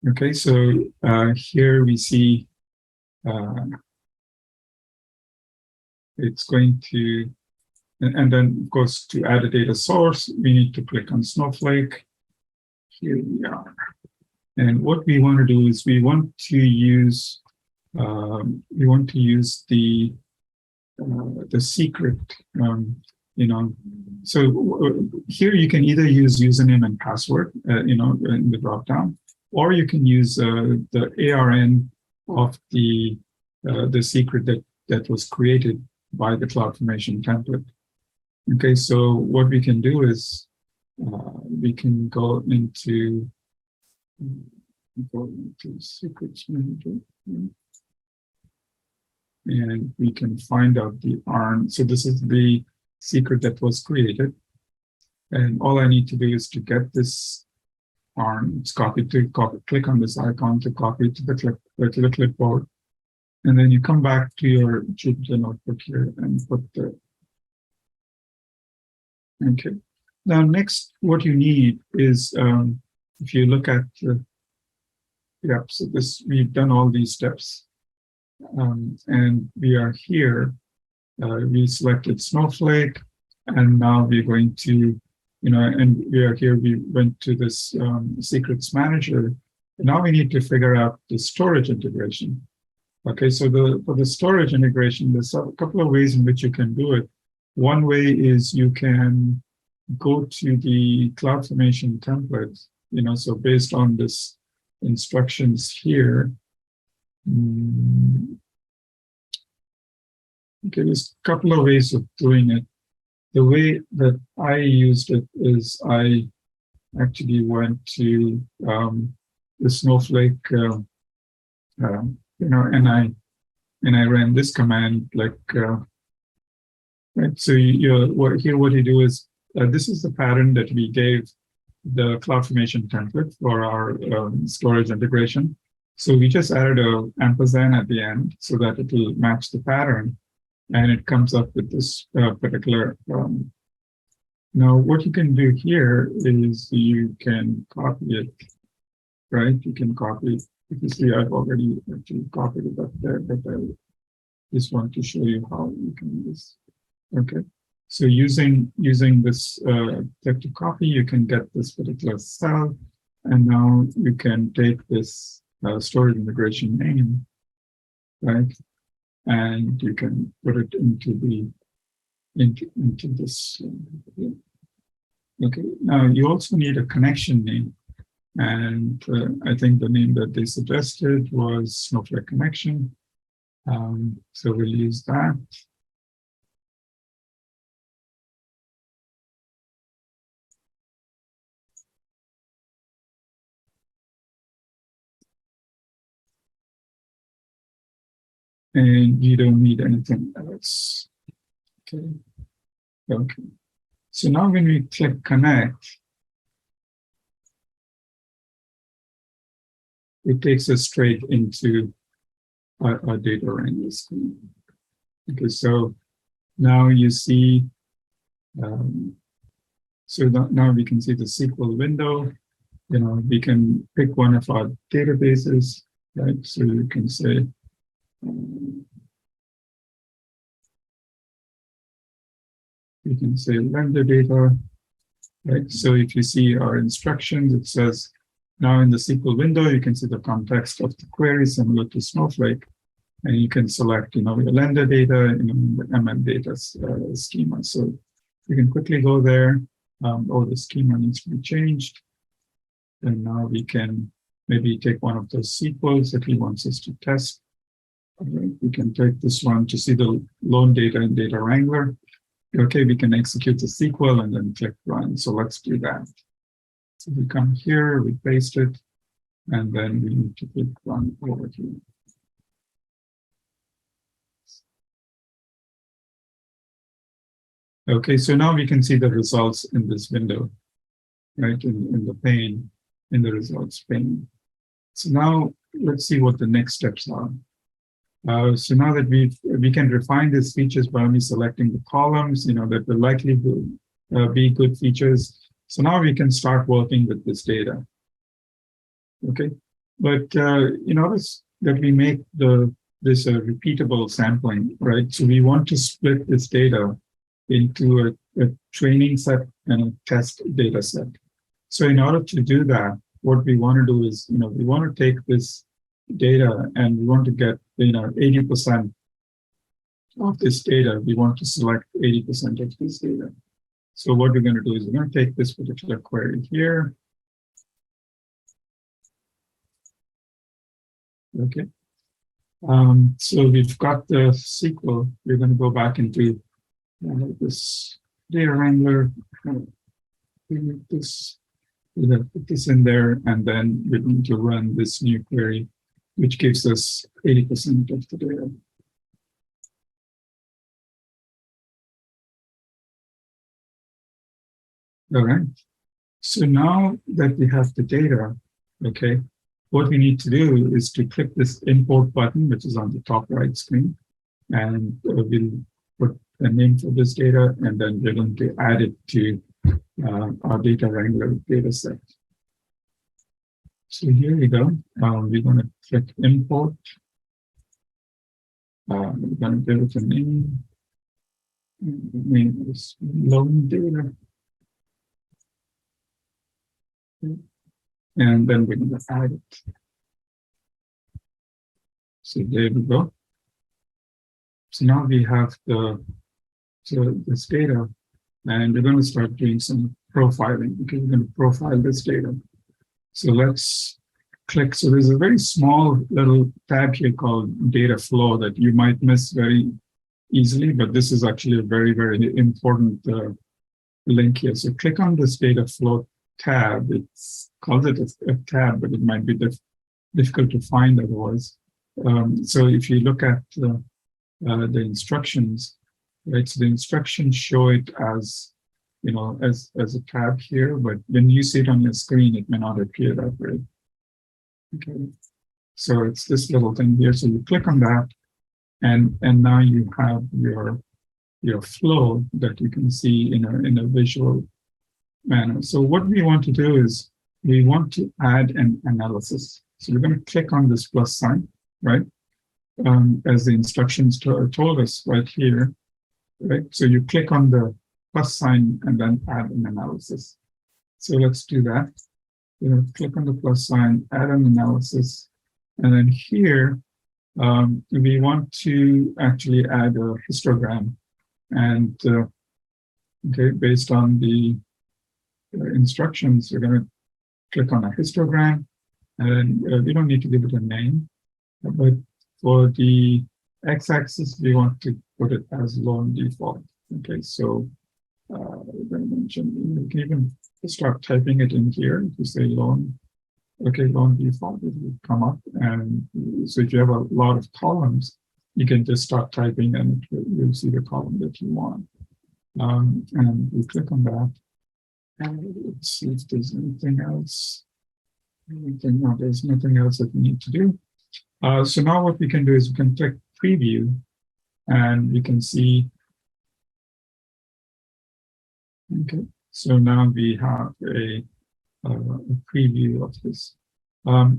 Okay, so here we see it's going to, and then of course to add a data source, we need to click on Snowflake. Here we are. And what we want to do is we want to use the secret, so here you can either use username and password, in the dropdown, or you can use the ARN of the secret that was created by the CloudFormation template. Okay, so what we can do is we can go into secrets manager. And we can find out the ARN. So this is the secret that was created. And all I need to do is to get this ARN. It's click on this icon to copy to the clipboard. And then you come back to your Jupyter notebook here and put the. Okay. Now, next, what you need is, if you look at, so we've done all these steps. And we are here, we selected Snowflake, and now we're going to, and we are here, we went to this secrets manager. Now we need to figure out the storage integration. Okay, so for the storage integration, there's a couple of ways in which you can do it. One way is you can go to the CloudFormation template, so based on this instructions here. Okay, there's a couple of ways of doing it. The way that I used it is I actually went to the Snowflake, and I ran this command right. So what you do is this is the pattern that we gave the CloudFormation template for our storage integration. So we just added a ampersand at the end so that it will match the pattern, and it comes up with this particular. Now, what you can do here is you can copy it, right? You can copy it. If you see, I've already actually copied it up there, but I just want to show you how you can do this. Okay, so using this text to copy, you can get this particular cell, and now you can take this storage integration name, right? And you can put it into this. Okay. Now you also need a connection name, and I think the name that they suggested was Snowflake Connection. So we'll use that. And you don't need anything else. Okay. Okay. So now when we click connect, it takes us straight into our data Wrangler screen. Okay, so now you see, now we can see the SQL window. We can pick one of our databases, right? So you can say, you can say lender data, right? So if you see our instructions, it says now in the SQL window, you can see the context of the query similar to Snowflake, and you can select, your lender data, the ML data schema. So you can quickly go there, or the schema needs to be changed. And now we can maybe take one of those SQLs that he wants us to test. Okay, we can take this one to see the loan data in data Wrangler. Okay, we can execute the SQL and then click run. So let's do that. So we come here, we paste it, and then we need to click run over here. Okay, so now we can see the results in this window, right, in the pane, in the results pane. So now let's see what the next steps are. So now that we can refine these features by only selecting the columns, that will likely be good features. So now we can start working with this data. Okay, but you notice that we make this a repeatable sampling, right? So we want to split this data into a training set and a test data set. So in order to do that, what we want to do is, we want to take this data and we want to get, 80% of this data. We want to select 80% of this data. So what we're going to do is we're going to take this particular query here. Okay. So we've got the SQL. We're going to go back into this data Wrangler. Put this in there, and then we're going to run this new query, which gives us 80% of the data. All right. So now that we have the data, okay, what we need to do is to click this import button, which is on the top right screen, and we'll put a name for this data, and then we're going to add it to our data Wrangler data set. So here we go. We're going to click import. We're going to give it a name. The name is loan data. And then we're going to add it. So there we go. So now we have this data, and we're going to start doing some profiling, because we're going to profile this data. So let's click. So there's a very small little tab here called data flow that you might miss very easily, but this is actually a very, very important link here. So click on this data flow tab. It's called it a tab, but it might be difficult to find otherwise. So if you look at the instructions, right? So the instructions show it as, as a tab here, but when you see it on your screen, it may not appear that way. Okay. So it's this little thing here. So you click on that, and now you have your flow that you can see in a visual manner. So what we want to do is we want to add an analysis. So we're going to click on this plus sign, right? As the instructions told us right here, right? So you click on the plus sign and then add an analysis. So let's do that. Click on the plus sign, add an analysis, and then here we want to actually add a histogram, and okay, based on the instructions, we're going to click on a histogram, and we don't need to give it a name, but for the x-axis, we want to put it as loan default. Okay, so we're going to mention, you can even start typing it in here. If you say loan, okay, loan default, it will come up. And so if you have a lot of columns, you can just start typing and you'll see the column that you want. And we click on that. And let's see if there's anything else. No, there's nothing else that we need to do. So now what we can do is we can click preview, and we can see. Okay, so now we have a preview of this.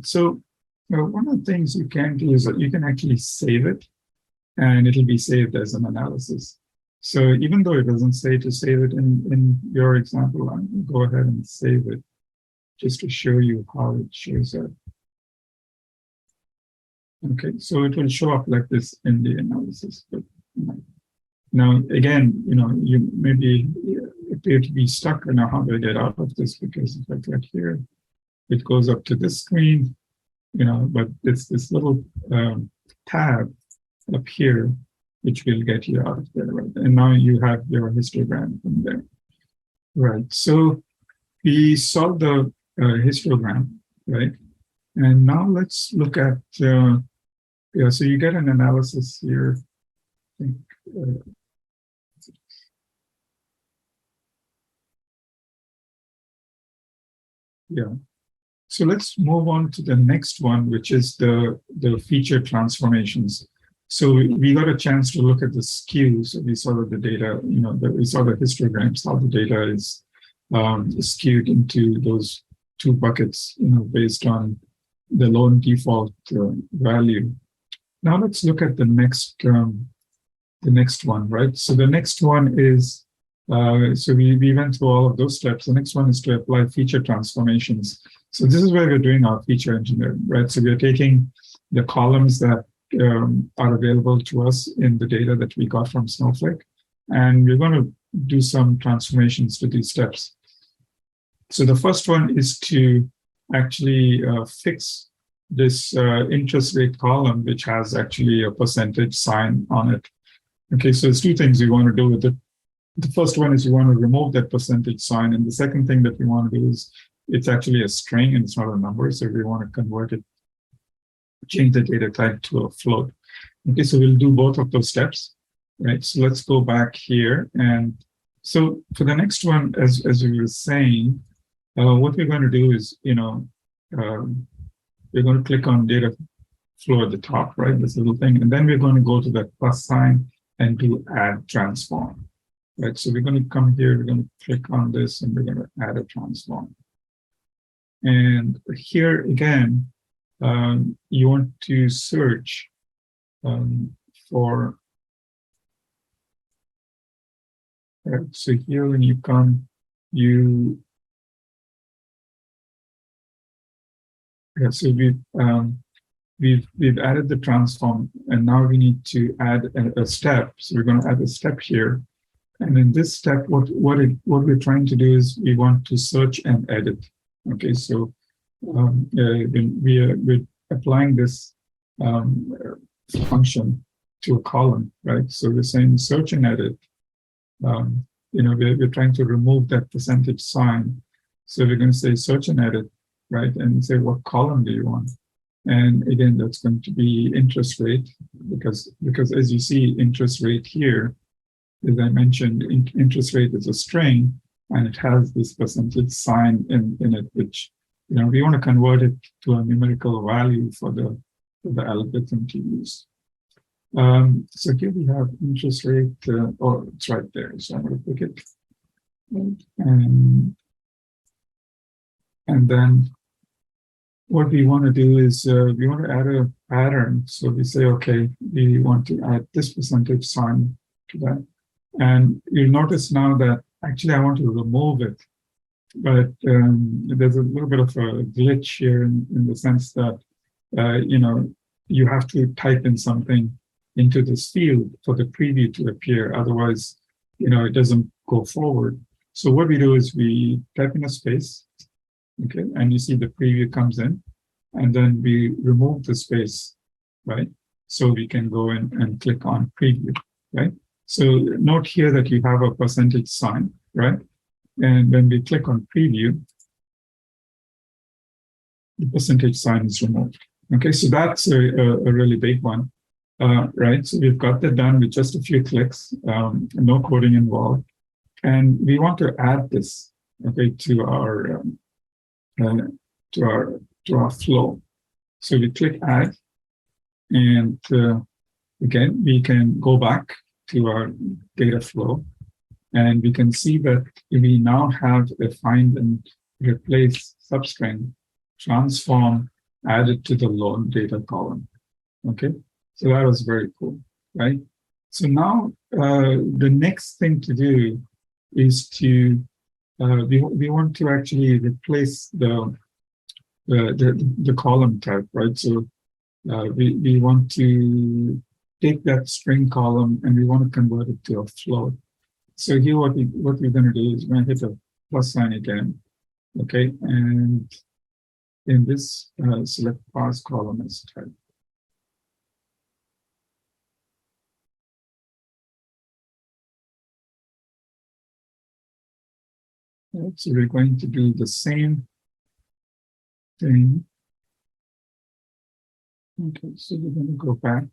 So one of the things you can do is that you can actually save it, and it'll be saved as an analysis. So even though it doesn't say to save it in your example, I'm going to go ahead and save it just to show you how it shows up. Okay, so it will show up like this in the analysis. But now, again, you maybe appear to be stuck. I know how to get out of this, because if I click here, it goes up to this screen, but it's this little tab up here, which will get you out of there, right? And now you have your histogram from there, right? So we solved the histogram, right? And now let's look at, so you get an analysis here. I think, yeah. So let's move on to the next one, which is the feature transformations. So we got a chance to look at the skew. So we saw that the data, we saw the histograms, how the data is skewed into those two buckets, based on the lone default value. Now let's look at the next one, right? So the next one is, so we went through all of those steps. The next one is to apply feature transformations. So this is where we're doing our feature engineering, right? So we are taking the columns that are available to us in the data that we got from Snowflake, and we're going to do some transformations to these steps. So the first one is to actually fix this interest rate column, which has actually a percentage sign on it. Okay, so there's two things we want to do with it. The first one is you want to remove that percentage sign, and the second thing that we want to do is it's actually a string and it's not a number, so we want to convert it, change the data type to a float. Okay, so we'll do both of those steps, right? So let's go back here. And so for the next one, as we were saying, what we're going to do is, we're going to click on data flow at the top, right? This little thing. And then we're going to go to that plus sign and do add transform, right? So we're going to come here, we're going to click on this, and we're going to add a transform. And here again, you want to search for, right? So here when you come, so we've added the transform, and now we need to add a step. So we're going to add a step here, and in this step, what we're trying to do is we want to search and edit. Okay, so we're applying this function to a column, right? So we're saying search and edit. We're trying to remove that percentage sign. So we're going to say search and edit, right? And say what column do you want? And again, that's going to be interest rate, because as you see, interest rate here, as I mentioned, interest rate is a string, and it has this percentage sign in it, which we want to convert it to a numerical value for the algorithm to use. So here we have interest rate. It's right there. So I'm going to pick it, and then what we want to do is we want to add a pattern. So we say, okay, we want to add this percentage sign to that. And you'll notice now that actually I want to remove it. But there's a little bit of a glitch here in the sense that, you have to type in something into this field for the preview to appear. Otherwise, it doesn't go forward. So what we do is we type in a space. Okay, and you see the preview comes in, and then we remove the space, right? So we can go in and click on preview, right? So note here that you have a percentage sign, right? And when we click on preview, the percentage sign is removed. Okay, so that's a really big one, right? So we've got that done with just a few clicks, no coding involved. And we want to add this, okay, to our flow. So we click add, and again, we can go back to our data flow, and we can see that we now have a find and replace substring transform added to the lone data column. Okay, so that was very cool, right? So now the next thing to do is to we want to actually replace the column type, right? So we want to take that string column and we want to convert it to a float. So here what we're going to do is we're going to hit a plus sign again, okay? And in this select parse column as type. Right, so we're going to do the same thing. Okay, so we're going to go back.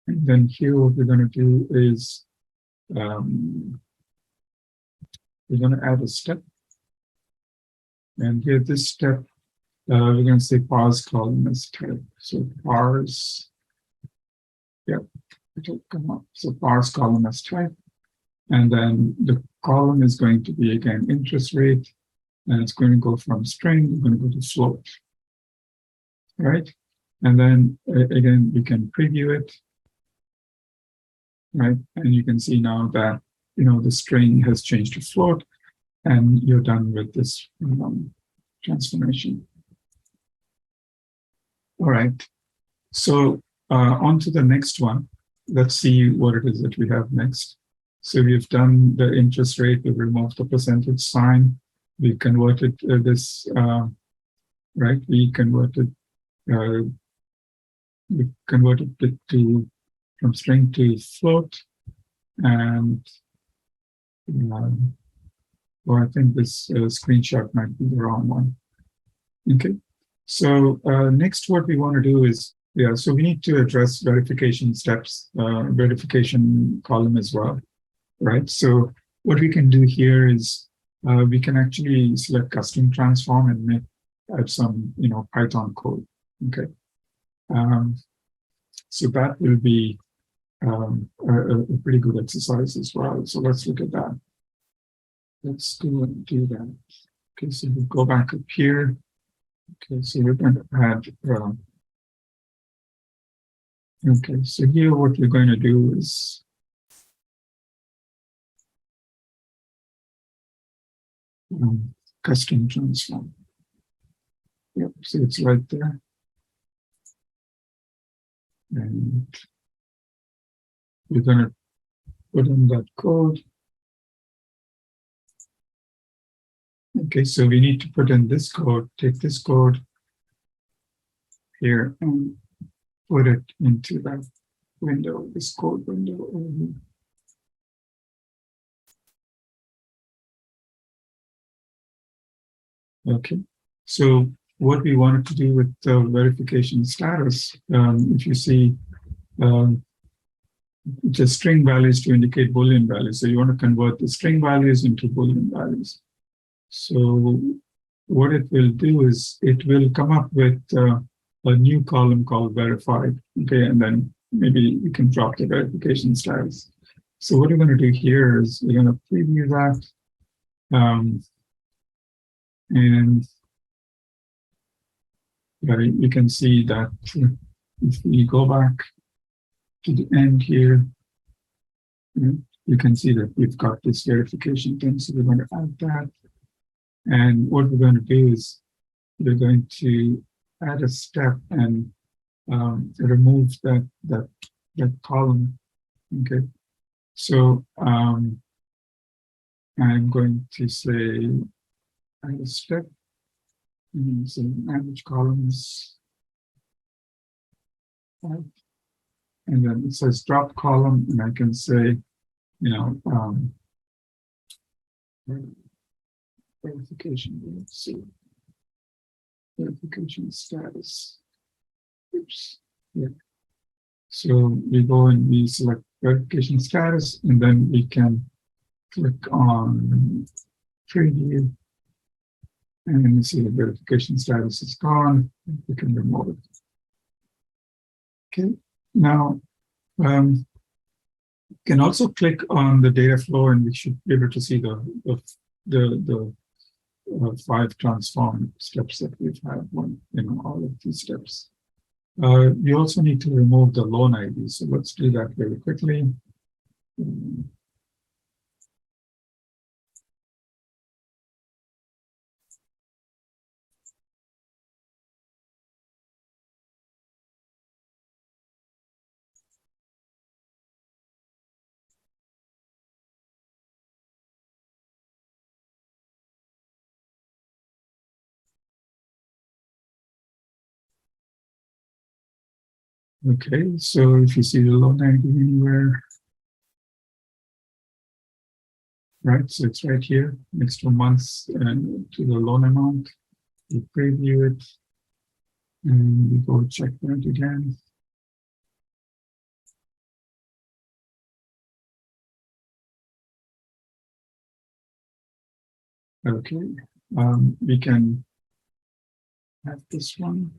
And then here what we're going to do is we're going to add a step. And here this step we're going to say parse column as type. So parse, yep, it'll come up. So parse column as type. And then the column is going to be, again, interest rate. And it's going to go from string, we're going to go to float, right? And then, again, we can preview it, right? And you can see now that, the string has changed to float, and you're done with this transformation. All right, so on to the next one. Let's see what it is that we have next. So we've done the interest rate, we've removed the percentage sign, we converted this, right? We converted it from string to float, and well, I think this screenshot might be the wrong one. Okay, so next what we want to do is, so we need to address verification steps, verification column as well, right? So what we can do here is we can actually select custom transform and add some, Python code. Okay, so that will be a pretty good exercise as well. So let's look at that. Let's go and do that. Okay, so we'll go back up here. Okay, so we're going to add. Okay, so here what we're going to do is custom transform. Yep, so it's right there. And we're going to put in that code. Okay, so we need to put in this code, take this code here and put it into that window, this code window over here. Okay, so what we wanted to do with the verification status, if you see, just string values to indicate Boolean values. So you want to convert the string values into Boolean values. So what it will do is it will come up with a new column called verified. Okay, and then maybe you can drop the verification status. So what we're going to do here is we're going to preview that. And you can see that if we go back to the end here, you can see that we've got this verification thing. So we're going to add that. And what we're going to do is we're going to add a step and remove that column. Okay. So I'm going to say add a step. And so manage columns. Right. And then it says drop column, and I can say, verification. Let's see. Verification status. Oops. Yeah. So we go and we select verification status, and then we can click on preview. And then you see the verification status is gone. We can remove it. Okay. Now, you can also click on the data flow, and we should be able to see the 5 transform steps that we've had. All of these steps. You also need to remove the loan ID. So let's do that very quickly. Okay, so if you see the loan ID anywhere, right, so it's right here next to months and to the loan amount. We preview it, and we go check that again. Okay, we can have this one.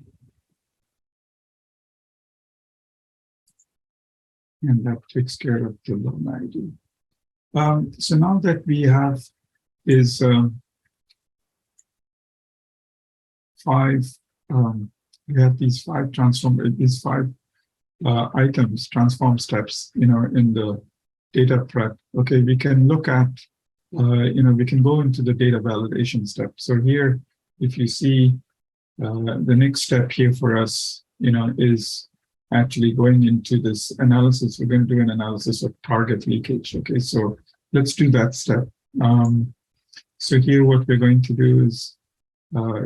And that takes care of the loan ID. So now that we have is we have these five items, transform steps, in the data prep. Okay, we can look at, we can go into the data validation step. So here, if you see the next step here for us, is actually going into this analysis. We're going to do an analysis of target leakage. Okay, so let's do that step. So here, what we're going to do is,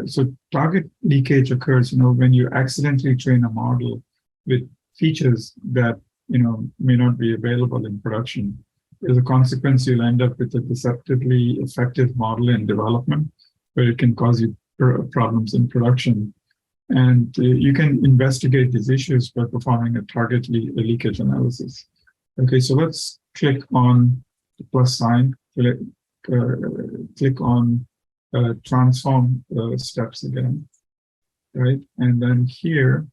so target leakage occurs, when you accidentally train a model with features that, may not be available in production. As a consequence, you'll end up with a deceptively effective model in development, where it can cause you problems in production. And you can investigate these issues by performing a target leakage analysis. Okay, so let's click on the plus sign, click on transform steps again, right? And then here,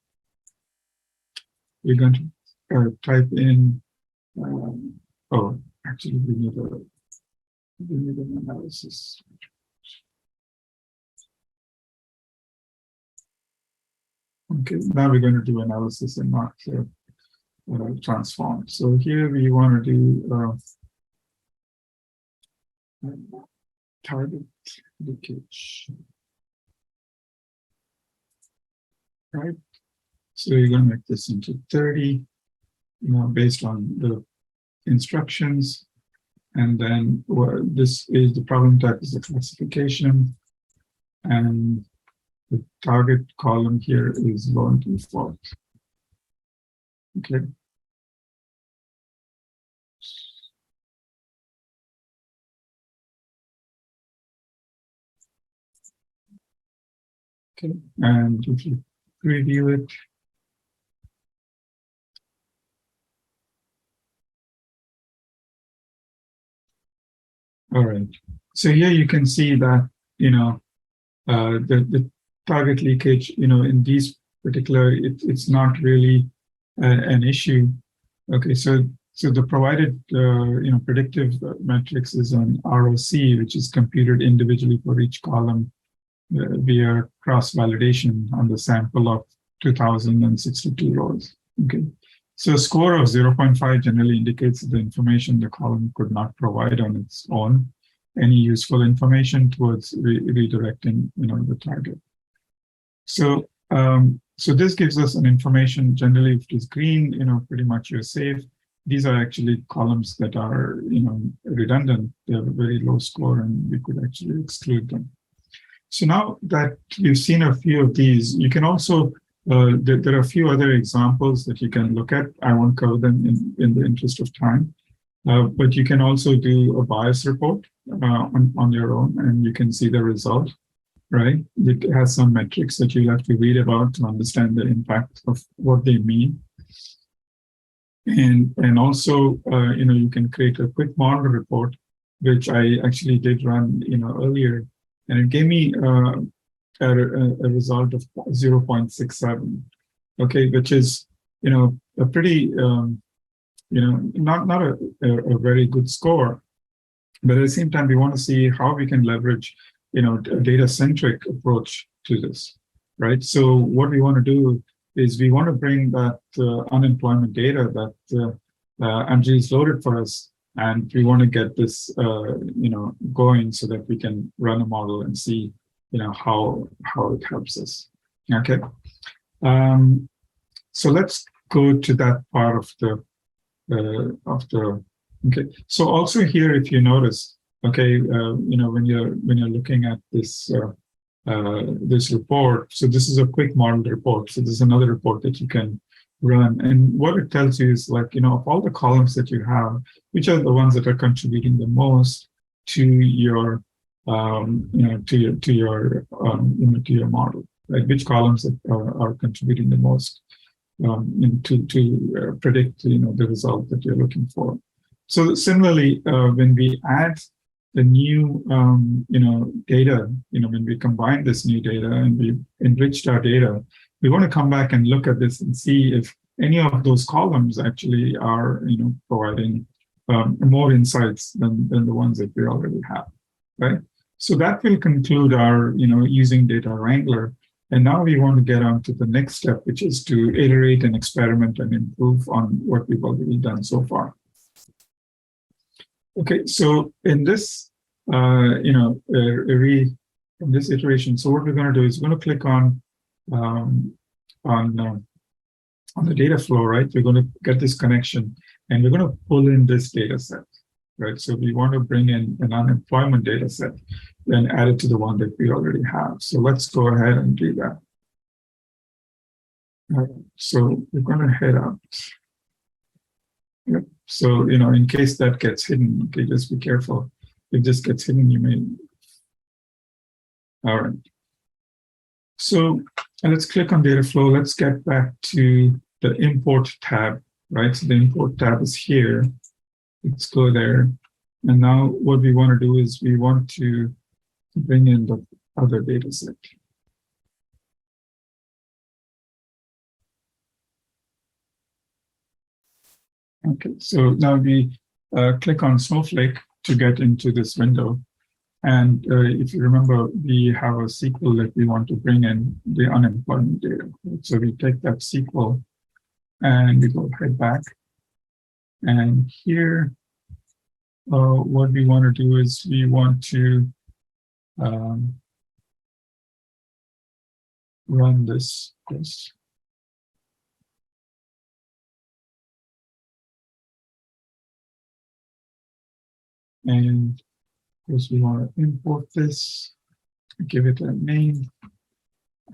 we're going to type in, actually we need an analysis. Okay, now we're going to do analysis and not transform. So here we want to do target leakage, right? So you're going to make this into 30, based on the instructions. And then this is the problem type is the classification. And the target column here is lone default. Okay. Okay, and if you preview it, all right. So here you can see that the target leakage, in these particular, it's not really an issue. Okay, so the provided predictive metrics is an ROC, which is computed individually for each column via cross-validation on the sample of 2,062 rows. Okay, so a score of 0.5 generally indicates the information the column could not provide on its own any useful information towards redirecting, the target. So, so this gives us an information. Generally, if it is green, pretty much you're safe. These are actually columns that are, redundant. They have a very low score, and we could actually exclude them. So now that you've seen a few of these, you can also, there are a few other examples that you can look at. I won't cover them in the interest of time, but you can also do a bias report on your own, and you can see the result, right? It has some metrics that you'll have to read about to understand the impact of what they mean. And also, you can create a quick model report, which I actually did run, earlier. And it gave me a result of 0.67, okay, which is, a pretty, not a very good score. But at the same time, we want to see how we can leverage, a data-centric approach to this, right? So what we want to do is we want to bring that unemployment data that Angie's loaded for us, and we want to get this, going so that we can run a model and see, how it helps us. Okay. So let's go to that part of the okay. So also here, if you notice, okay, when you're looking at this this report, so this is a quick model report. So there's another report that you can run, and what it tells you is like, of all the columns that you have, which are the ones that are contributing the most to your to your model, right? Which columns are contributing the most to predict the result that you're looking for. So similarly, when we add the new, data, when we combine this new data and we enriched our data, we want to come back and look at this and see if any of those columns actually are, providing more insights than the ones that we already have, right? So that will conclude our, using data Wrangler. And now we want to get on to the next step, which is to iterate and experiment and improve on what we've already done so far. Okay, so in this, in this iteration, so what we're going to do is we're going to click on the data flow, right? We're going to get this connection, and we're going to pull in this data set, right? So we want to bring in an unemployment data set, then add it to the one that we already have. So let's go ahead and do that. All right, so we're going to head out. Yep. So, in case that gets hidden, okay, just be careful. If this gets hidden, you may. All right. So let's click on data flow. Let's get back to the import tab, right? So the import tab is here. Let's go there. And now what we want to do is we want to bring in the other data set. Okay, so now we click on Snowflake to get into this window. And if you remember, we have a SQL that we want to bring in the unemployment data. So we take that SQL and we go head back. And here, what we want to do is we want to run this. And of course, we want to import this, give it a name,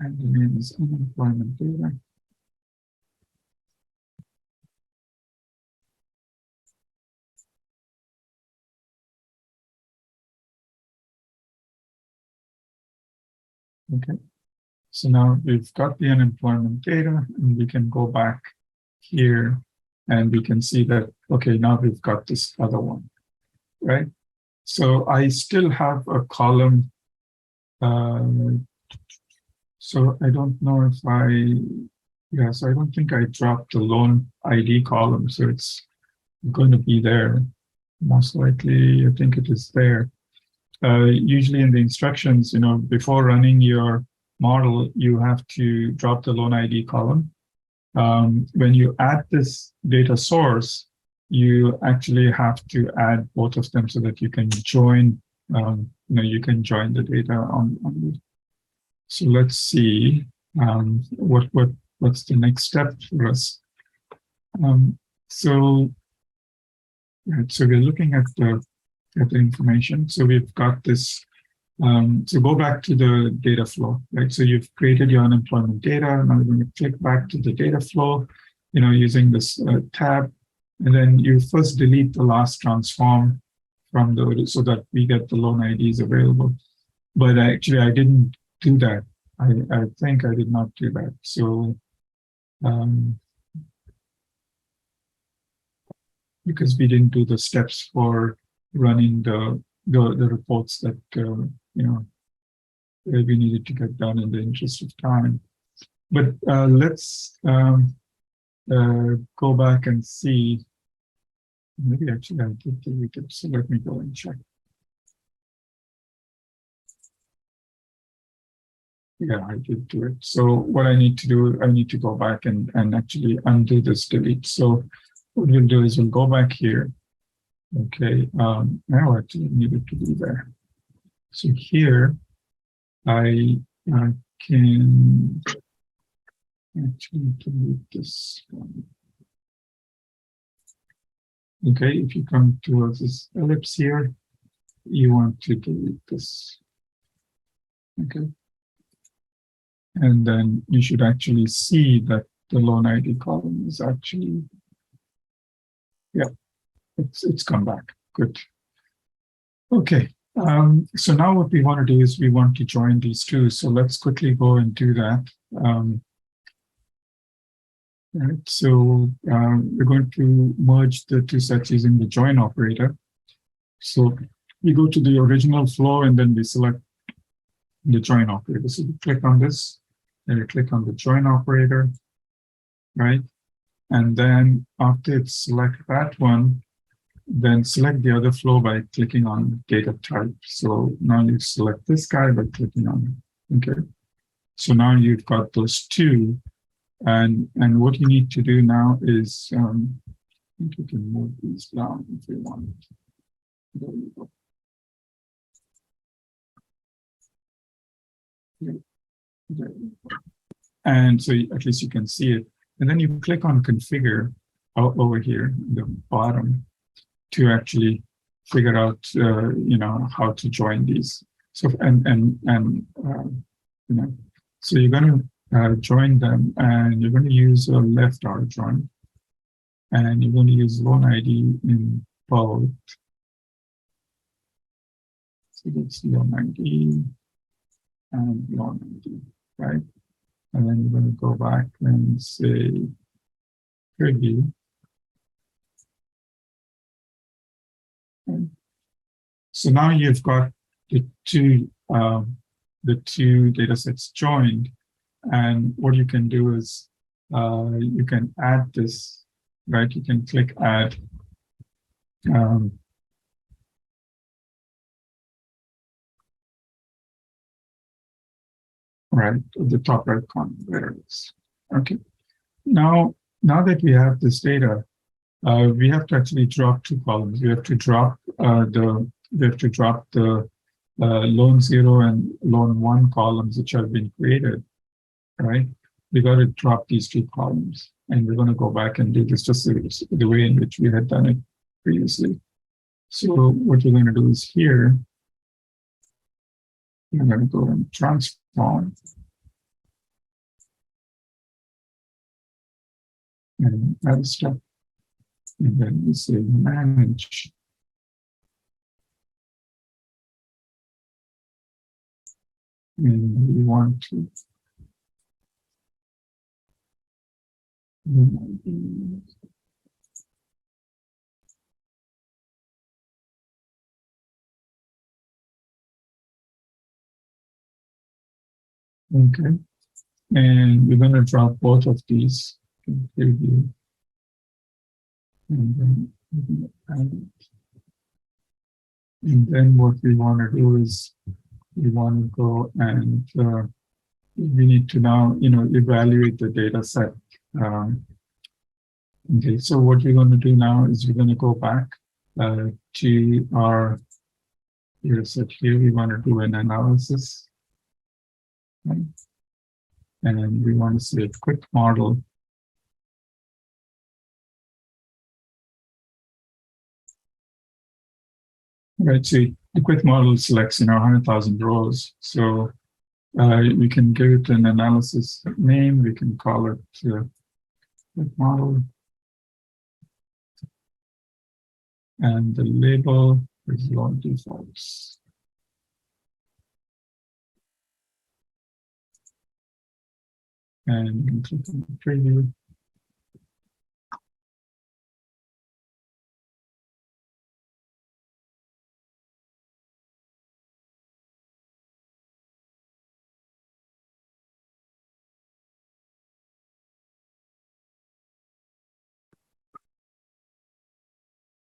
and the name is unemployment data. Okay, so now we've got the unemployment data, and we can go back here, and we can see that, okay, now we've got this other one, right? So I still have a column. So I don't know if so I don't think I dropped the loan ID column. So it's going to be there. Most likely, I think it is there. Usually in the instructions, before running your model, you have to drop the loan ID column. When you add this data source, you actually have to add both of them so that you can join, you can join the data on the. So let's see what's the next step for us. So we're looking at the information. So we've got this. So go back to the data flow, right? So you've created your unemployment data. Now we're going to click back to the data flow, using this tab. And then you first delete the last transform from so that we get the loan IDs available. But actually, I didn't do that. I think I did not do that. So because we didn't do the steps for running the reports that we needed to get done in the interest of time. But let's go back and see. Maybe actually I did delete it, so let me go and check. Yeah, I did do it. So what I need to do, I need to go back and actually undo this delete. So what we'll do is we'll go back here. Okay, now actually needed to be there. So here I can actually delete this one. Okay, if you come towards this ellipse here, you want to delete this. Okay. And then you should actually see that the loan ID column is actually, yeah, it's come back. Good. Okay. So now what we want to do is we want to join these two. So let's quickly go and do that. Right, so we're going to merge the two sets using the join operator. So we go to the original flow and then we select the join operator. So you click on this, and you click on the join operator, right? And then after it select that one, then select the other flow by clicking on data type. So now you select this guy by clicking on it. Okay. So now you've got those two. And what you need to do now is, I think you can move these down if you want. There you go. There you go. And so at least you can see it. And then you click on configure over here, the bottom, to actually figure out, how to join these. So so you're going to join them, and you're going to use a left arc join, and you're going to use loan ID in both. So that's loan ID and loan ID, right? And then you're going to go back and say preview. Okay. So now you've got the two data sets joined, and what you can do is you can add this, right? You can click add. Right at the top right corner, there it is. Okay. Now that we have this data, we have to actually drop two columns. We have to drop the loan 0 and loan 1 columns which have been created, right? We got to drop these two columns, and we're going to go back and do this just the way in which we had done it previously. So what we're going to do is here, we're going to go and transform. And add a step. And then we say manage. And we want to okay. And we're going to drop both of these. Preview. And then add it. And then what we want to do is we want to go and we need to now, evaluate the data set. Okay, so what we're going to do now is we're going to go back to our data set here. We want to do an analysis. Right? And we want to say a quick model. Right, so the quick model selects 100,000 rows. So we can give it an analysis name. We can call it quick model, and the label is loan defaults. And you can click on preview.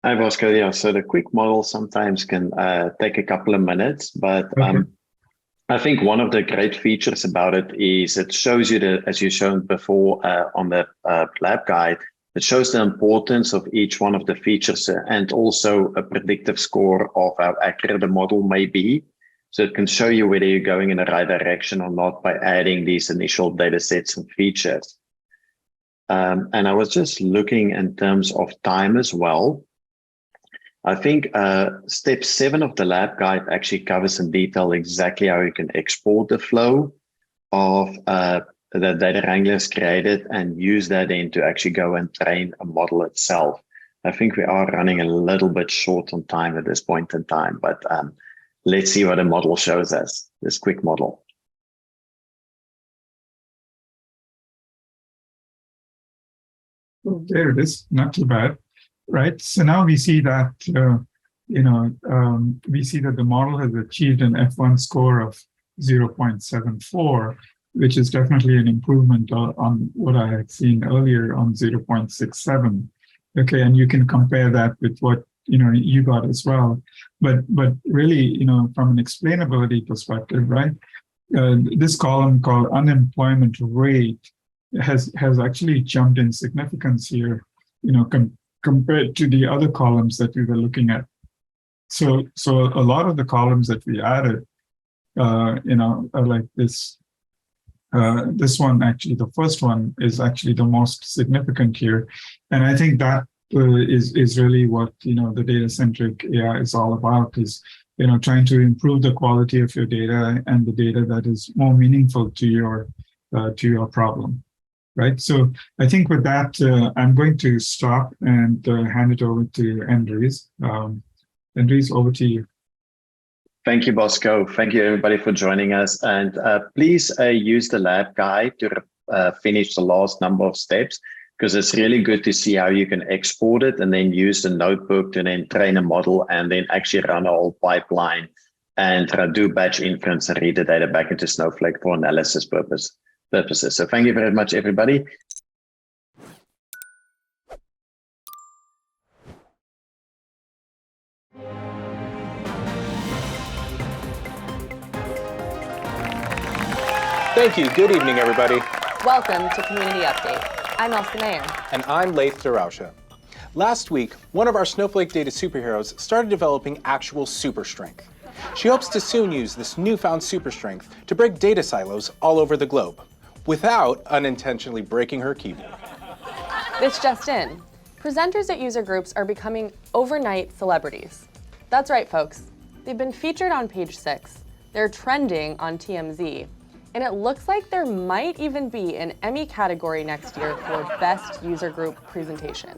Hi, Bosco. Yeah, so the quick model sometimes can take a couple of minutes, but Okay. I think one of the great features about it is it shows you as you shown before on the lab guide, it shows the importance of each one of the features and also a predictive score of how accurate the model may be. So it can show you whether you're going in the right direction or not by adding these initial data sets and features. And I was just looking in terms of time as well. I think step 7 of the lab guide actually covers in detail exactly how you can export the flow of the data Wrangler is created and use that then to actually go and train a model itself. I think we are running a little bit short on time at this point in time, but let's see what the model shows us, this quick model. There it is, not too bad. Right, so now we see that we see that the model has achieved an F1 score of 0.74, which is definitely an improvement on what I had seen earlier on 0.67. Okay, and you can compare that with what you got as well. But really, from an explainability perspective, right? This column called unemployment rate has actually jumped in significance here, compared to the other columns that we were looking at. So a lot of the columns that we added, are like this. This one, actually, the first one is actually the most significant here, and I think that is really what the data-centric AI is all about. Is trying to improve the quality of your data and the data that is more meaningful to your problem, right? So I think with that, I'm going to stop and hand it over to Andres. Andres, over to you. Thank you, Bosco. Thank you, everybody, for joining us. And please use the lab guide to finish the last number of steps, because it's really good to see how you can export it and then use the notebook to then train a model and then actually run a whole pipeline and do batch inference and read the data back into Snowflake for analysis purposes. So thank you very much, everybody. Thank you. Good evening, everybody. Welcome to Community Update. I'm Elsa Mayer. And I'm Leif Darausha. Last week, one of our Snowflake data superheroes started developing actual super strength. She hopes to soon use this newfound super strength to break data silos all over the globe, without unintentionally breaking her keyboard. This just in. Presenters at user groups are becoming overnight celebrities. That's right, folks. They've been featured on page 6. They're trending on TMZ. And it looks like there might even be an Emmy category next year for Best User Group Presentation.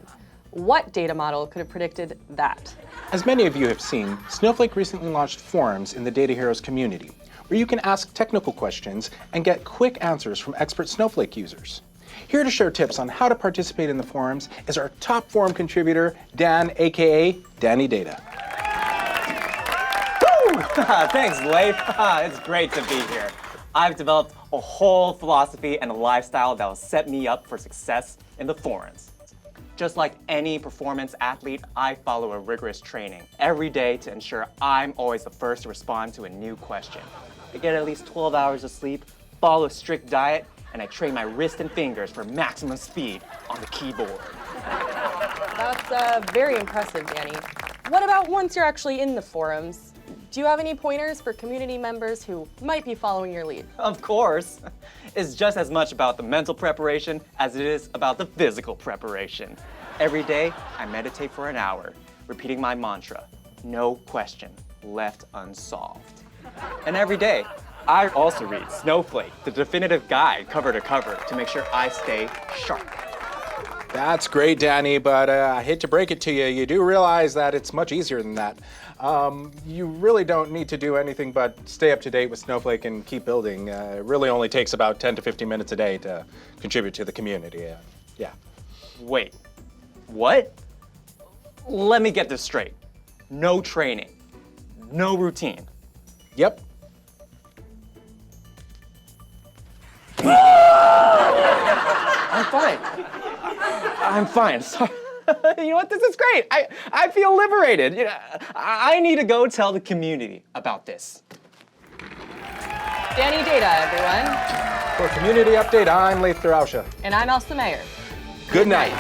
What data model could have predicted that? As many of you have seen, Snowflake recently launched forums in the Data Heroes community, where you can ask technical questions and get quick answers from expert Snowflake users. Here to share tips on how to participate in the forums is our top forum contributor, Dan, aka Danny Data. Woo! Thanks, Leif. It's great to be here. I've developed a whole philosophy and a lifestyle that will set me up for success in the forums. Just like any performance athlete, I follow a rigorous training every day to ensure I'm always the first to respond to a new question. I get at least 12 hours of sleep, follow a strict diet, and I train my wrist and fingers for maximum speed on the keyboard. That's very impressive, Danny. What about once you're actually in the forums? Do you have any pointers for community members who might be following your lead? Of course. It's just as much about the mental preparation as it is about the physical preparation. Every day, I meditate for an hour, repeating my mantra, no question left unsolved. And every day, I also read Snowflake, the definitive guide cover to cover, to make sure I stay sharp. That's great, Danny, but I hate to break it to you. You do realize that it's much easier than that. You really don't need to do anything but stay up to date with Snowflake and keep building. It really only takes about 10 to 15 minutes a day to contribute to the community. Yeah. Wait, what? Let me get this straight. No training, no routine. Yep. I'm fine. Sorry. You know what? This is great. I feel liberated. I need to go tell the community about this. Danny Data, everyone. For Community Update, I'm Leif Darausha. And I'm Elsa Mayer. Good night.